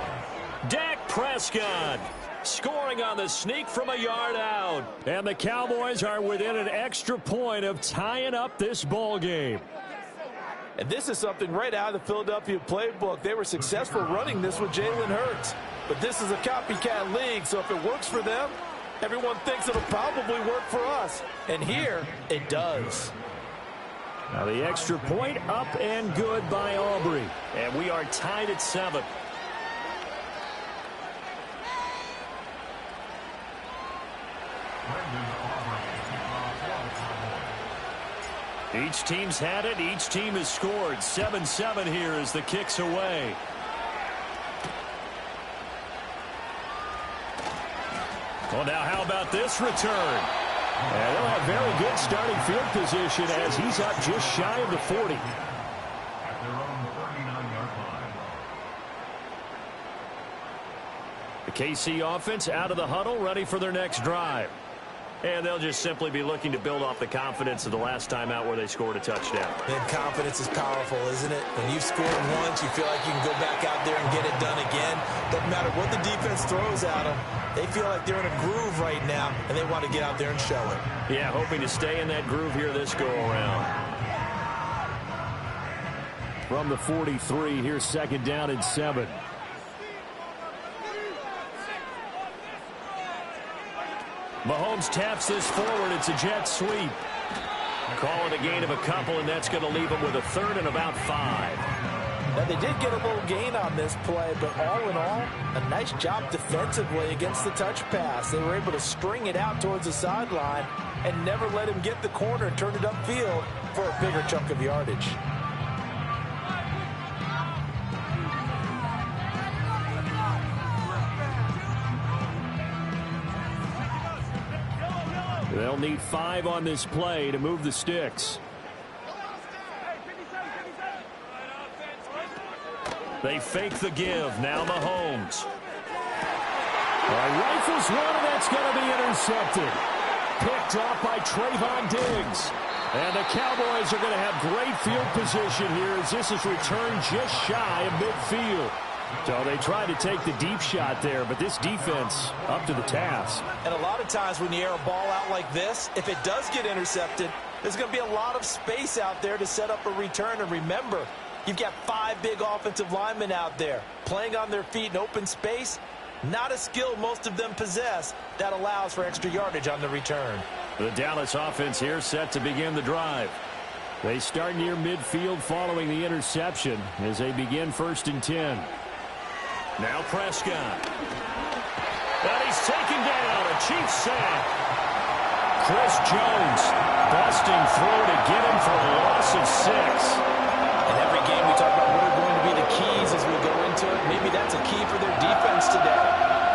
Dak Prescott scoring on the sneak from a yard out. And the Cowboys are within an extra point of tying up this ball game. And this is something right out of the Philadelphia playbook. They were successful running this with Jalen Hurts. But this is a copycat league, so if it works for them, Everyone thinks it'll probably work for us. And here, it does. Now the extra point up and good by Aubrey. And we are tied at 7. Each team's had it. Each team has scored. 7-7 here as the kick's away. Well, now how about this return? And they'll have very good starting field position as he's up just shy of the 40. At their own 39-yard line. The KC offense out of the huddle, ready for their next drive. And they'll just simply be looking to build off the confidence of the last time out where they scored a touchdown. And confidence is powerful, isn't it? When you've scored once, you feel like you can go back out there and get it done again. Doesn't matter what the defense throws at them. They feel like they're in a groove right now, and they want to get out there and show it. Yeah, hoping to stay in that groove here this go-around. From the 43, here's second down and 7. Mahomes taps this forward. It's a jet sweep. Call it a gain of a couple, and that's going to leave him with a third and about 5. Now, they did get a little gain on this play, but all in all, a nice job defensively against the touch pass. They were able to string it out towards the sideline and never let him get the corner and turn it upfield for a bigger chunk of yardage. They'll need 5 on this play to move the sticks. They fake the give. Now Mahomes. Rifles one, and that's going to be intercepted. Picked off by Trayvon Diggs. And the Cowboys are going to have great field position here as this is returned just shy of midfield. So they tried to take the deep shot there, but this defense up to the task. And a lot of times when you air a ball out like this, if it does get intercepted, there's going to be a lot of space out there to set up a return. And remember, you've got 5 big offensive linemen out there playing on their feet in open space. Not a skill most of them possess that allows for extra yardage on the return. The Dallas offense here set to begin the drive. They start near midfield following the interception as they begin 1st and 10. Now Prescott. And he's taken down. A Chiefs sack. Chris Jones busting through to get him for a loss of 6. In every game we talk about what are going to be the keys as we go into it. Maybe that's a key for their defense today.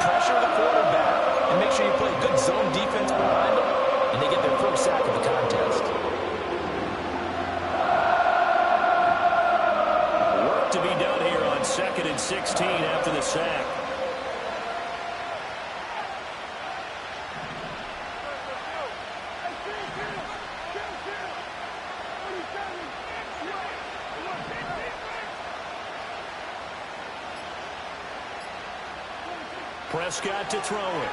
Pressure the quarterback and make sure you play good zone defense behind them, and they get their first sack of the contest. Work to be done here on 2nd and 16 after the sack. Prescott to throw it.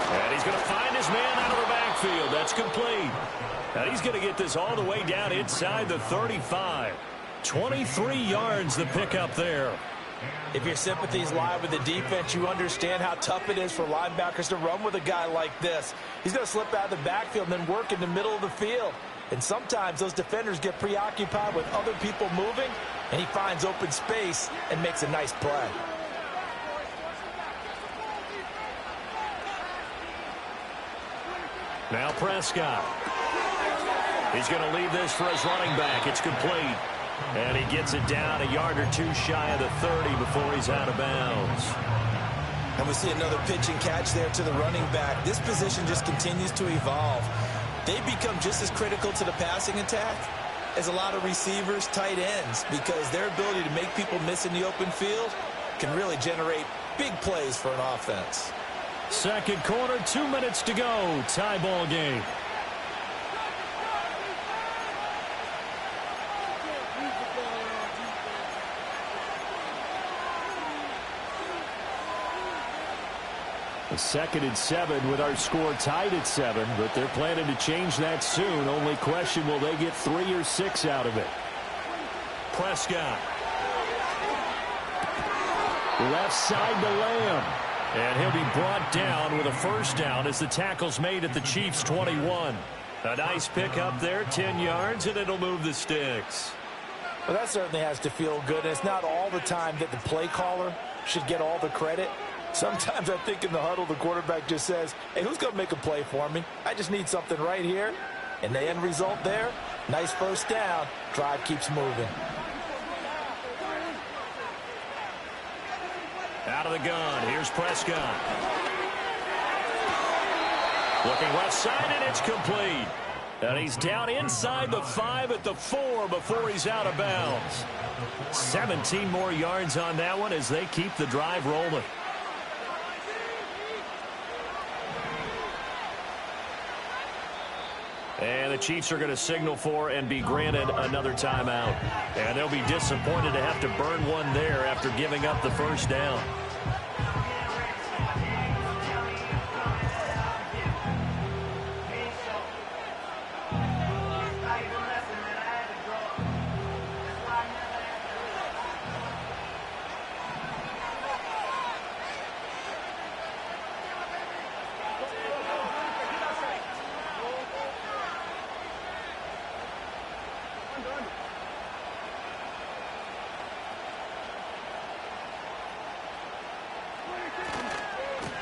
And he's going to find his man out of the backfield. That's complete. And he's going to get this all the way down inside the 35. 23 yards the pickup there. If your sympathies lie with the defense, you understand how tough it is for linebackers to run with a guy like this. He's going to slip out of the backfield and then work in the middle of the field. And sometimes those defenders get preoccupied with other people moving, and he finds open space and makes a nice play. Now Prescott. He's going to leave this for his running back. It's complete. And he gets it down a yard or 2 shy of the 30 before he's out of bounds. And we see another pitch and catch there to the running back. This position just continues to evolve. They become just as critical to the passing attack as a lot of receivers, tight ends, because their ability to make people miss in the open field can really generate big plays for an offense. Second quarter, 2 minutes to go. Tie ball game. A 2nd and 7 with our score tied at 7, but they're planning to change that soon. Only question, will they get 3 or 6 out of it? Prescott. Left side to Lamb. And he'll be brought down with a first down as the tackle's made at the Chiefs' 21. A nice pick up there, 10 yards, and it'll move the sticks. Well, that certainly has to feel good. And it's not all the time that the play caller should get all the credit. Sometimes I think in the huddle, the quarterback just says, hey, who's going to make a play for me? I just need something right here. And the end result there, nice first down. Drive keeps moving. Out of the gun, here's Prescott. Looking left side, and it's complete. And he's down inside the 5 at the 4 before he's out of bounds. 17 more yards on that one as they keep the drive rolling. And the Chiefs are going to signal for and be granted another timeout. And they'll be disappointed to have to burn one there after giving up the first down.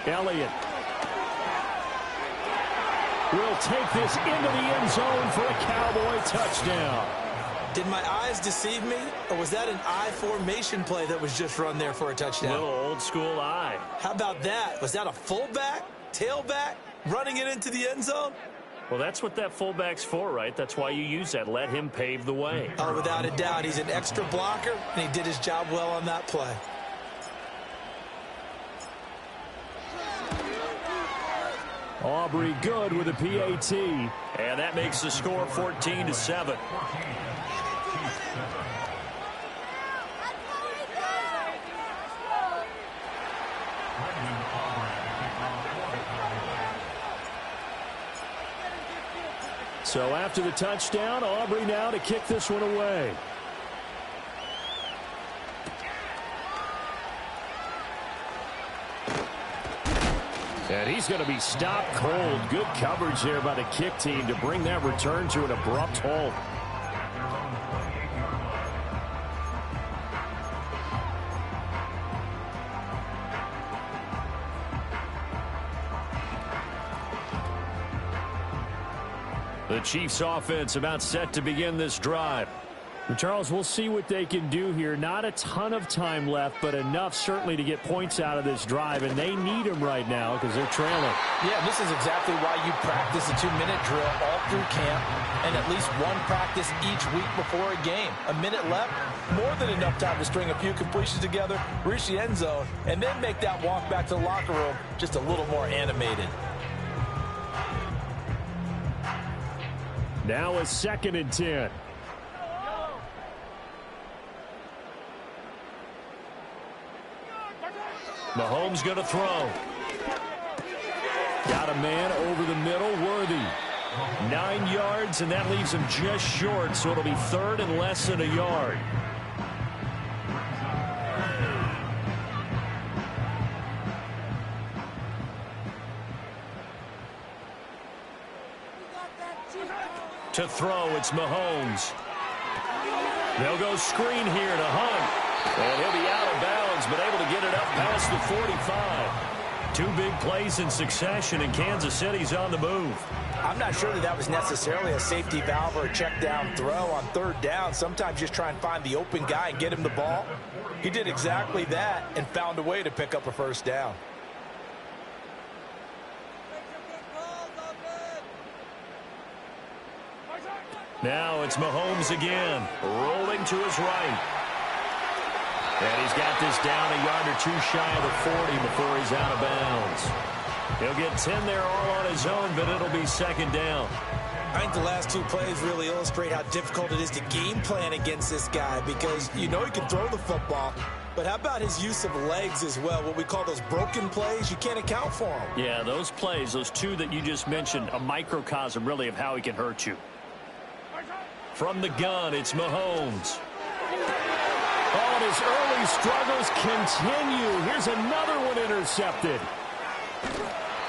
Elliott will take this into the end zone for a Cowboy touchdown. Did my eyes deceive me, or was that an I formation play that was just run there for a touchdown? Little old school eye. How about that? Was that a fullback, tailback, running it into the end zone? Well, that's what that fullback's for, right? That's why you use that. Let him pave the way. Oh, without a doubt. He's an extra blocker, and he did his job well on that play. Aubrey good with a PAT. And that makes the score 14-7. So after the touchdown, Aubrey now to kick this one away. And he's going to be stopped cold. Good coverage there by the kick team to bring that return to an abrupt halt. The Chiefs offense about set to begin this drive. And Charles, we'll see what they can do here. Not a ton of time left, but enough certainly to get points out of this drive, and they need them right now because they're trailing. Yeah, this is exactly why you practice a 2-minute drill all through camp and at least one practice each week before a game. A minute left, more than enough time to string a few completions together, reach the end zone, and then make that walk back to the locker room just a little more animated. Now a 2nd and 10. Mahomes going to throw. Got a man over the middle, Worthy. 9 yards, and that leaves him just short, so it'll be 3rd and less than a yard. To throw, it's Mahomes. They'll go screen here to Hunt. And he'll be out of bounds, but able to get it up past the 45. 2 big plays in succession, and Kansas City's on the move. I'm not sure that was necessarily a safety valve or a check down throw on 3rd down. Sometimes just try and find the open guy and get him the ball. He did exactly that and found a way to pick up a 1st down. Now it's Mahomes again, rolling to his right. And he's got this down a yard or 2 shy of the 40 before he's out of bounds. He'll get 10 there all on his own, but it'll be 2nd down. I think the last 2 plays really illustrate how difficult it is to game plan against this guy because you know he can throw the football, but how about his use of legs as well? What we call those broken plays, you can't account for them. Yeah, those plays, those 2 that you just mentioned, a microcosm really of how he can hurt you. From the gun, it's Mahomes. Oh, and his early struggles continue. Here's another one intercepted.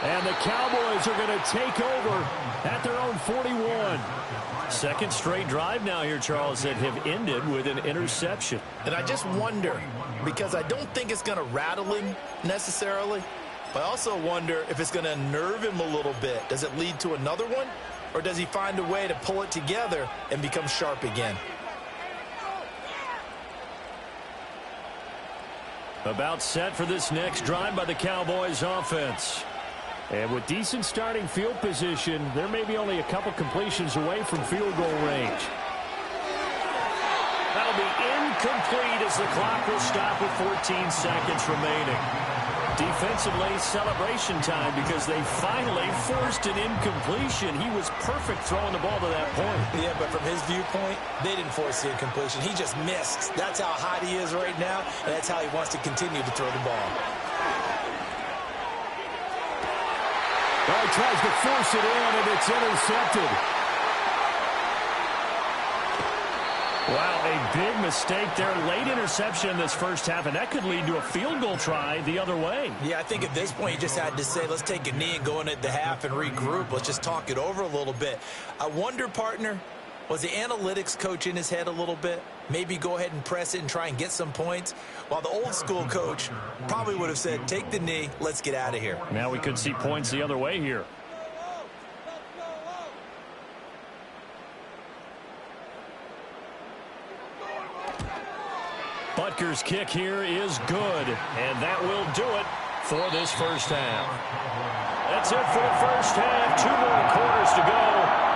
And the Cowboys are going to take over at their own 41. Second straight drive now here, Charles, that have ended with an interception. And I just wonder, because I don't think it's going to rattle him necessarily, but I also wonder if it's going to nerve him a little bit. Does it lead to another one? Or does he find a way to pull it together and become sharp again? About set for this next drive by the Cowboys offense. And with decent starting field position, there may be only a couple completions away from field goal range. That'll be incomplete as the clock will stop with 14 seconds remaining. Defensively, celebration time because they finally forced an incompletion. He was perfect throwing the ball to that point. Yeah, but from his viewpoint, they didn't force the incompletion. He just missed. That's how hot he is right now, and that's how he wants to continue to throw the ball. Oh, he tries to force it in, and it's intercepted. Wow, a big mistake there. Late interception in this first half, and that could lead to a field goal try the other way. Yeah, I think at this point you just had to say, let's take a knee and go into the half and regroup. Let's just talk it over a little bit. I wonder, partner, was the analytics coach in his head a little bit? Maybe go ahead and press it and try and get some points? While the old school coach probably would have said, take the knee, let's get out of here. Now we could see points the other way here. Butker's kick here is good, and that will do it for this first half. That's it for the first half. 2 more quarters to go.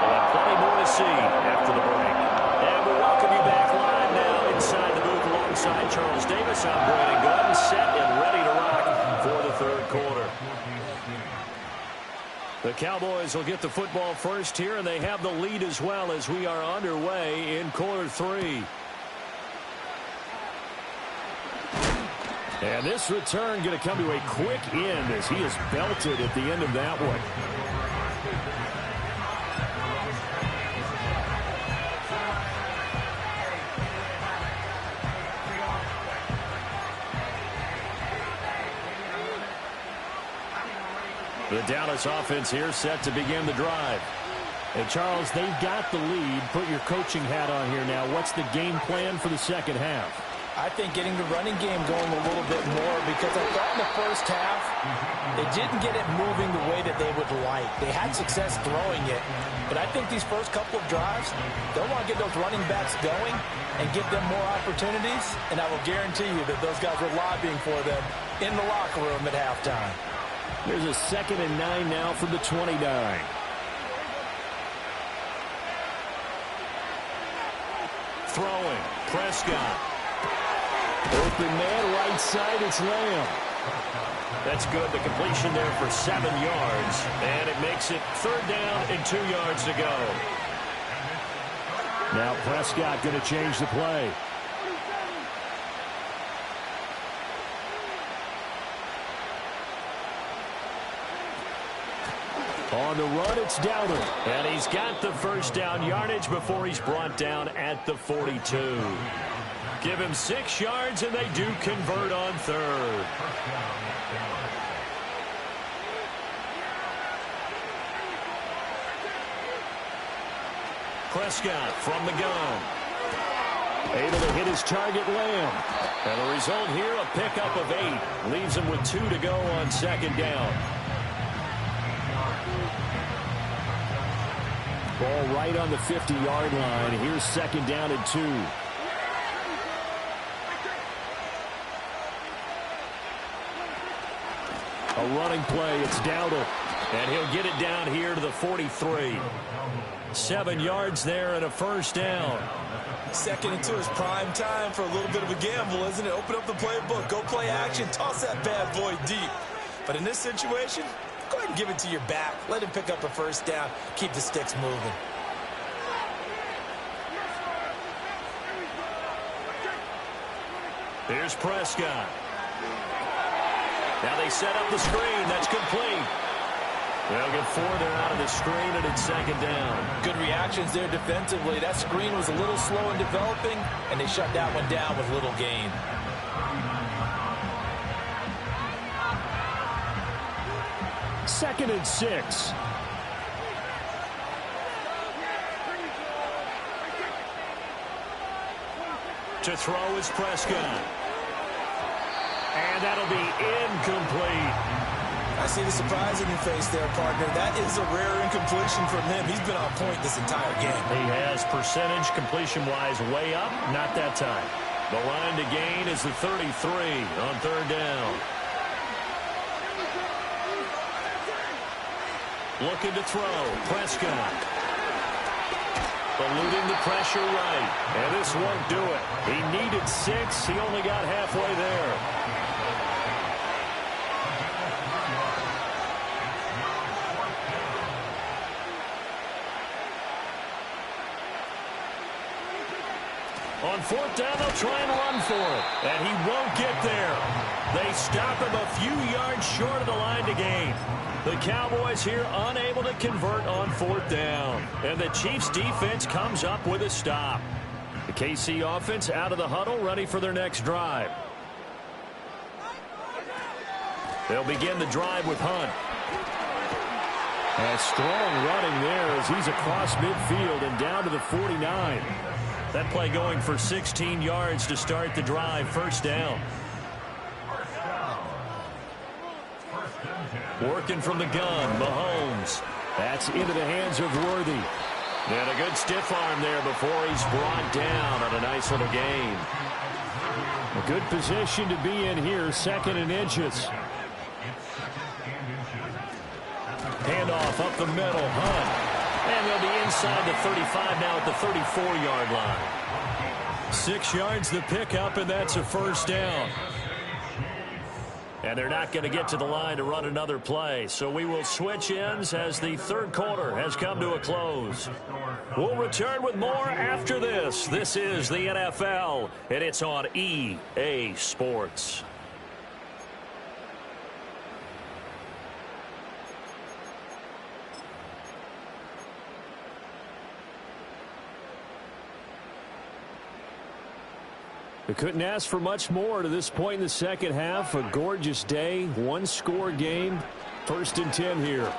We'll have plenty more to see after the break. And we'll welcome you back live now inside the booth alongside Charles Davis. I'm Brandon Gordon, set and ready to rock for the third quarter. The Cowboys will get the football first here, and they have the lead as well as we are underway in quarter 3. And this return going to come to a quick end as he is belted at the end of that one. The Dallas offense here set to begin the drive. And Charles, they've got the lead. Put your coaching hat on here now. What's the game plan for the second half? I think getting the running game going a little bit more, because I thought in the first half they didn't get it moving the way that they would like. They had success throwing it, but I think these first couple of drives, they'll want to get those running backs going and give them more opportunities, and I will guarantee you that those guys were lobbying for them in the locker room at halftime. There's a 2nd and 9 now from the 29. Throwing, Prescott. Open man, right side, it's Lamb. That's good. The completion there for 7 yards. And it makes it 3rd down and 2 yards to go. Now Prescott going to change the play. On the run, it's Downer. And he's got the first down yardage before he's brought down at the 42. Give him 6 yards, and they do convert on 3rd. Prescott from the gun. Able to hit his target, Lamb. And the result here, a pickup of 8. Leaves him with 2 to go on 2nd down. Ball right on the 50-yard line. Here's 2nd down and 2. A running play. It's Dowdle. And he'll get it down here to the 43. 7 yards there and a first down. 2nd and 2 is prime time for a little bit of a gamble, isn't it? Open up the playbook. Go play action. Toss that bad boy deep. But in this situation, go ahead and give it to your back. Let him pick up a first down. Keep the sticks moving. Here's Prescott. Now they set up the screen. That's complete. They'll get 4 there out of the screen, and it's second down. Good reactions there defensively. That screen was a little slow in developing, and they shut that one down with little gain. Second and 6. To throw is Prescott. And that'll be incomplete. I see the surprise in your face there, partner. That is a rare incompletion from him. He's been on point this entire game. He has percentage completion-wise way up, not that time. The line to gain is the 33 on third down. Looking to throw, Prescott. Eluding the pressure right, and this won't do it. He needed 6. He only got halfway there. On fourth down, they'll try and run for it, and he won't get there. They stop him a few yards short of the line to gain. The Cowboys here unable to convert on fourth down. And the Chiefs defense comes up with a stop. The KC offense out of the huddle, ready for their next drive. They'll begin the drive with Hunt. A strong running there as he's across midfield and down to the 49. That play going for 16 yards to start the drive, first down. Working from the gun, Mahomes. That's into the hands of Worthy. And a good stiff arm there before he's brought down on a nice little gain. A good position to be in here, second and inches. Handoff up the middle, Hunt. And they'll be inside the 35 now at the 34-yard line. 6 yards the pickup, and that's a first down. And they're not going to get to the line to run another play. So we will switch ends as the third quarter has come to a close. We'll return with more after this. This is the NFL, and it's on EA Sports. They couldn't ask for much more to this point in the second half. A gorgeous day, one-score game, first and 10 here.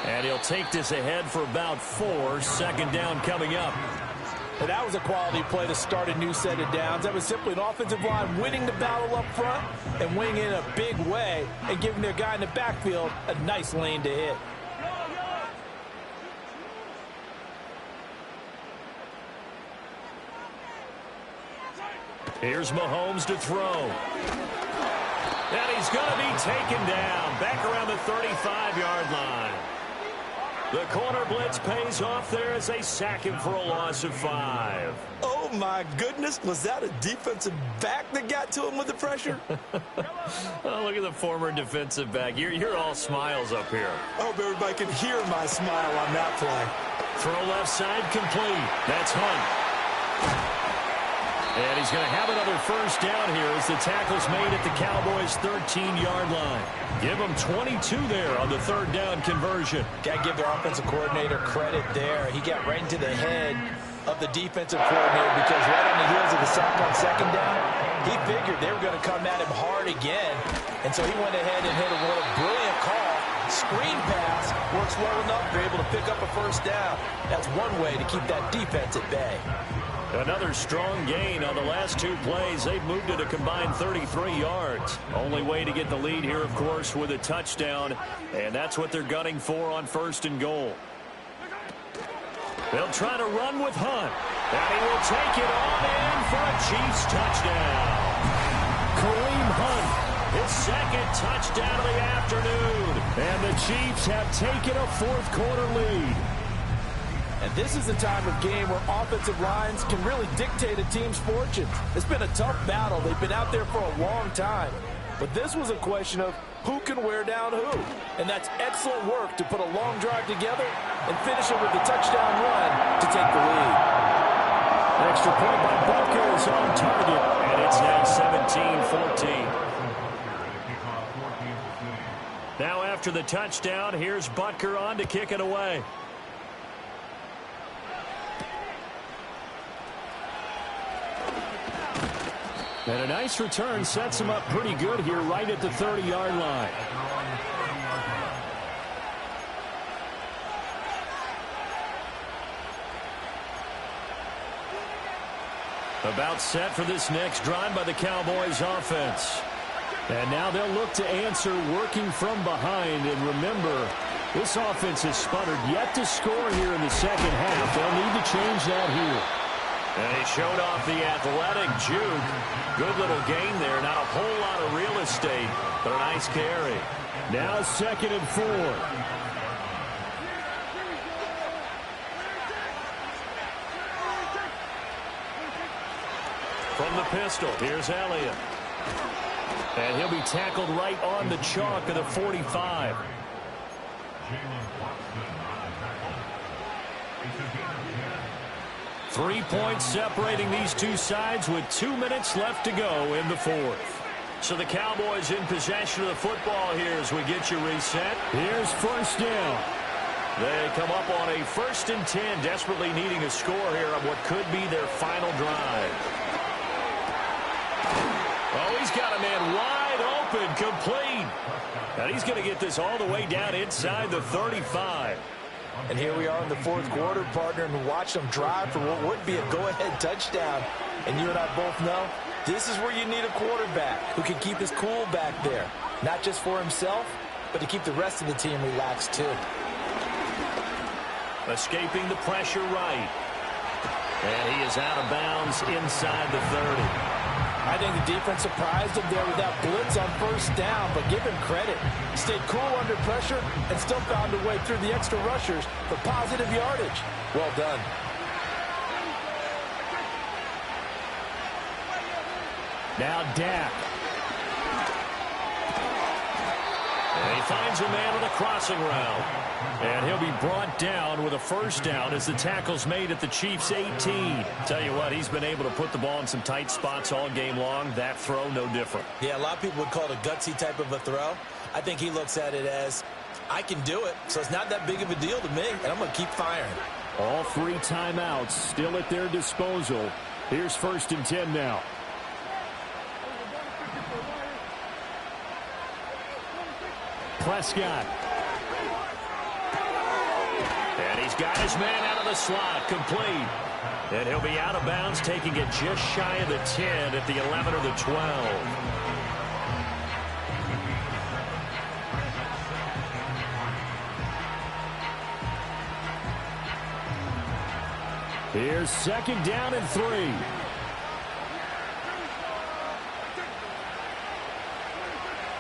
And he'll take this ahead for about 4. Second down coming up. And that was a quality play to start a new set of downs. That was simply an offensive line winning the battle up front and winning in a big way and giving their guy in the backfield a nice lane to hit. Here's Mahomes to throw. And he's going to be taken down back around the 35-yard line. The corner blitz pays off there as they sack him for a loss of 5. Oh, my goodness. Was that a defensive back that got to him with the pressure? Oh, look at the former defensive back. You're all smiles up here. I hope everybody can hear my smile on that play. Throw left side complete. That's Hunt. And he's going to have another first down here as the tackle's made at the Cowboys' 13-yard line. Give them 22 there on the third down conversion. Got to give their offensive coordinator credit there. He got right into the head of the defensive coordinator because right on the heels of the sack on second down, he figured they were going to come at him hard again. And so he went ahead and hit a brilliant call. Screen pass works well enough. They're able to pick up a first down. That's one way to keep that defense at bay. Another strong gain on the last 2 plays. They've moved it a combined 33 yards. Only way to get the lead here, of course, with a touchdown. And that's what they're gunning for on first and goal. They'll try to run with Hunt. And he will take it on in for a Chiefs touchdown. Kareem Hunt, his second touchdown of the afternoon. And the Chiefs have taken a fourth-quarter lead. And this is the time of game where offensive lines can really dictate a team's fortunes. It's been a tough battle. They've been out there for a long time. But this was a question of who can wear down who. And that's excellent work to put a long drive together and finish it with a touchdown run to take the lead. Extra point by Butker is on target. And it's now 17-14. Now after after the touchdown. Here's Butker on to kick it away. And a nice return sets him up pretty good here right at the 30-yard line. About set for this next drive by the Cowboys offense. And now they'll look to answer working from behind. And remember, this offense has sputtered yet to score here in the second half. They'll need to change that here. And he showed off the athletic juke. Good little gain there. Not a whole lot of real estate, but a nice carry. Now 2nd and 4. From the pistol, here's Elliott. And he'll be tackled right on the chalk of the 45. 3 points separating these two sides with 2 minutes left to go in the fourth. So the Cowboys in possession of the football here as we get you reset. Here's first down. They come up on a 1st and 10, desperately needing a score here on what could be their final drive. Oh, he's got a man wide open, complete. And he's going to get this all the way down inside the 35. And here we are in the fourth quarter, partner, and watch them drive for what would be a go-ahead touchdown. And you and I both know this is where you need a quarterback who can keep his cool back there. Not just for himself, but to keep the rest of the team relaxed too. Escaping the pressure right. And he is out of bounds inside the 30. I think the defense surprised him there with that blitz on first down, but give him credit. Stayed cool under pressure and still found a way through the extra rushers for positive yardage. Well done. Now Dak. And he finds a man on the crossing route. And he'll be brought down with a first down as the tackle's made at the Chiefs' 18. Tell you what, he's been able to put the ball in some tight spots all game long. That throw, no different. Yeah, a lot of people would call it a gutsy type of a throw. I think he looks at it as, I can do it, so it's not that big of a deal to me, and I'm going to keep firing. All 3 timeouts still at their disposal. Here's 1st and 10 now. Prescott. And he's got his man out of the slot, complete. And he'll be out of bounds, taking it just shy of the 10 at the 11 or the 12. Here's 2nd down and 3.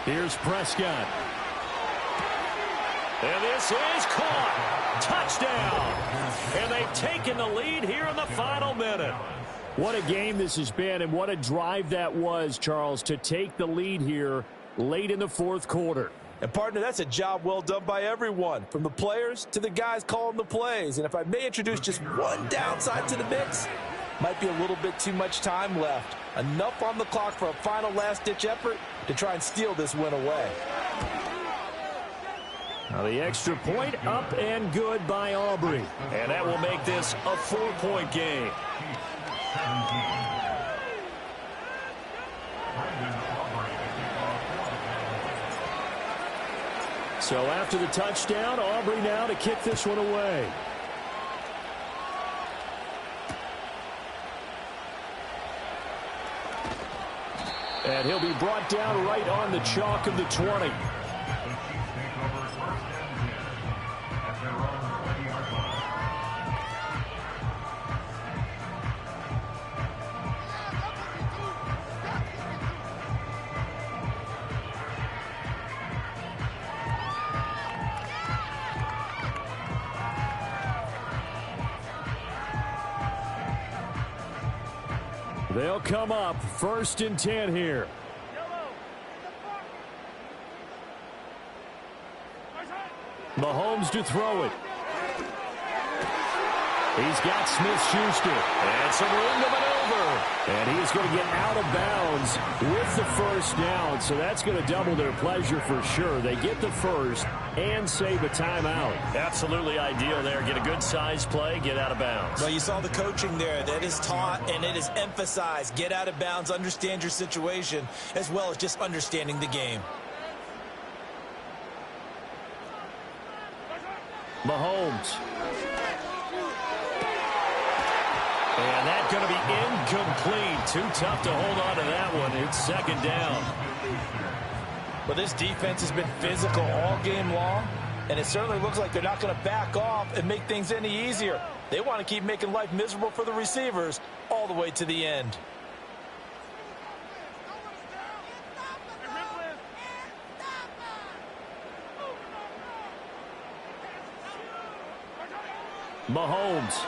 Here's Prescott. And this is caught. Touchdown. And they've taken the lead here in the final minute. What a game this has been, and what a drive that was, Charles, to take the lead here late in the fourth quarter. And, partner, that's a job well done by everyone, from the players to the guys calling the plays. And if I may introduce just one downside to the mix, might be a little bit too much time left. Enough on the clock for a final last-ditch effort to try and steal this win away. Now the extra point up and good by Aubrey. And that will make this a 4-point game. So after the touchdown, Aubrey now to kick this one away. And he'll be brought down right on the chalk of the 20. They'll come up 1st and 10 here. Mahomes to throw it. He's got Smith-Schuster. And some room to maneuver. And he's going to get out of bounds with the first down. So that's going to double their pleasure for sure. They get the first and save a timeout. Absolutely ideal there. Get a good size play, get out of bounds. Well, you saw the coaching there. That is taught and it is emphasized. Get out of bounds, understand your situation, as well as just understanding the game. Mahomes. And that's going to be incomplete. Too tough to hold on to that one. It's second down. But this defense has been physical all game long, and it certainly looks like they're not going to back off and make things any easier. They want to keep making life miserable for the receivers all the way to the end. Mahomes.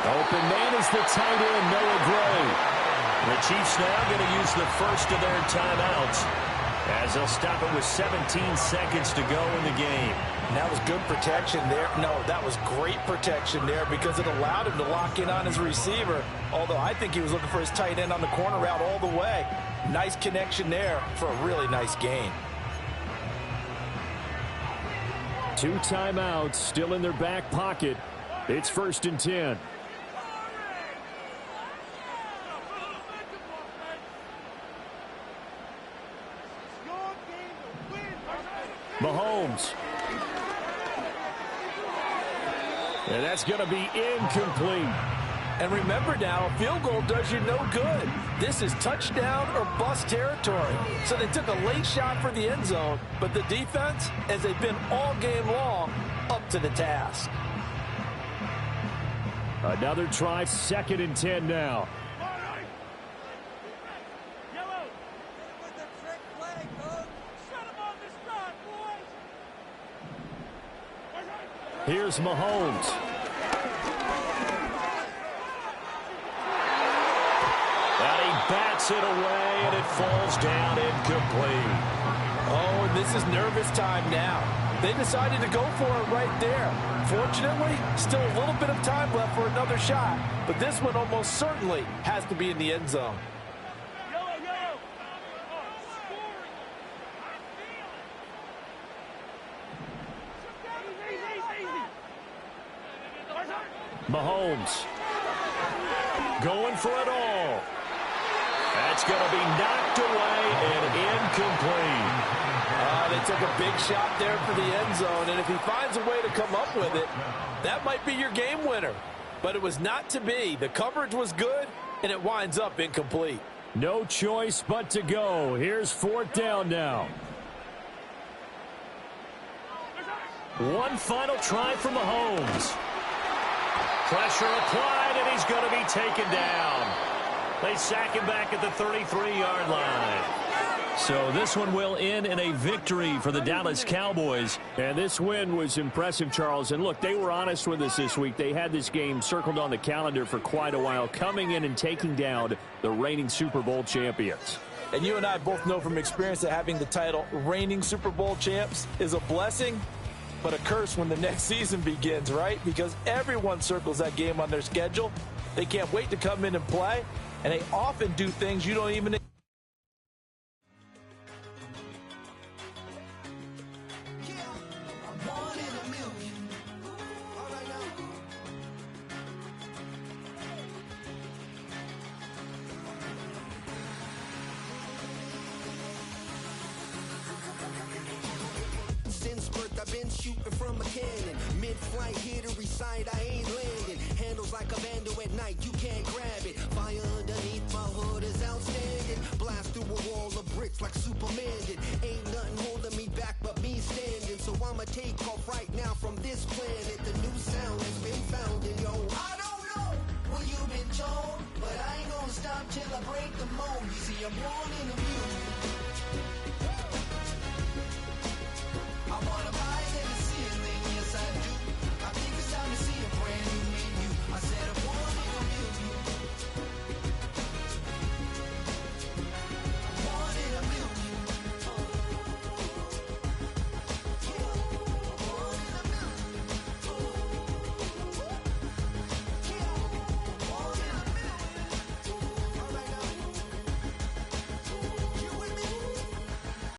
Open man is the tight end, Noah Gray. The Chiefs now going to use the first of their timeouts as they'll stop it with 17 seconds to go in the game. And that was good protection there. No, that was great protection there because it allowed him to lock in on his receiver, although I think he was looking for his tight end on the corner route all the way. Nice connection there for a really nice gain. 2 timeouts still in their back pocket. It's 1st and 10. Mahomes. And that's going to be incomplete. And remember now, a field goal does you no good. This is touchdown or bust territory. So they took a late shot for the end zone, but the defense, as they've been all game long, up to the task. Another try, 2nd and 10 now. Here's Mahomes. And he bats it away, and it falls down incomplete. Oh, and this is nervous time now. They decided to go for it right there. Fortunately, still a little bit of time left for another shot, but this one almost certainly has to be in the end zone. Mahomes going for it all. That's going to be knocked away and incomplete. They took a big shot there for the end zone, and if he finds a way to come up with it, that might be your game winner. But it was not to be. The coverage was good, and it winds up incomplete. No choice but to go. Here's 4th down now. One final try for Mahomes. Pressure applied, and he's going to be taken down. They sack him back at the 33-yard line. So this one will end in a victory for the Dallas Cowboys. And this win was impressive, Charles. And look, they were honest with us this week. They had this game circled on the calendar for quite a while, coming in and taking down the reigning Super Bowl champions. And you and I both know from experience that having the title reigning Super Bowl champs is a blessing, but a curse when the next season begins, right? Because everyone circles that game on their schedule. They can't wait to come in and play, and they often do things you don't even I've been shooting from a cannon. Mid-flight, here to recite, I ain't landing. Handles like a vandal at night, you can't grab it. Fire underneath my hood is outstanding. Blast through a wall of bricks like Superman did. Ain't nothing holding me back but me standing. So I'ma take off right now from this planet. The new sound has been found in yo. I don't know what you've been told, but I ain't gonna stop till I break the mold. You see, I'm born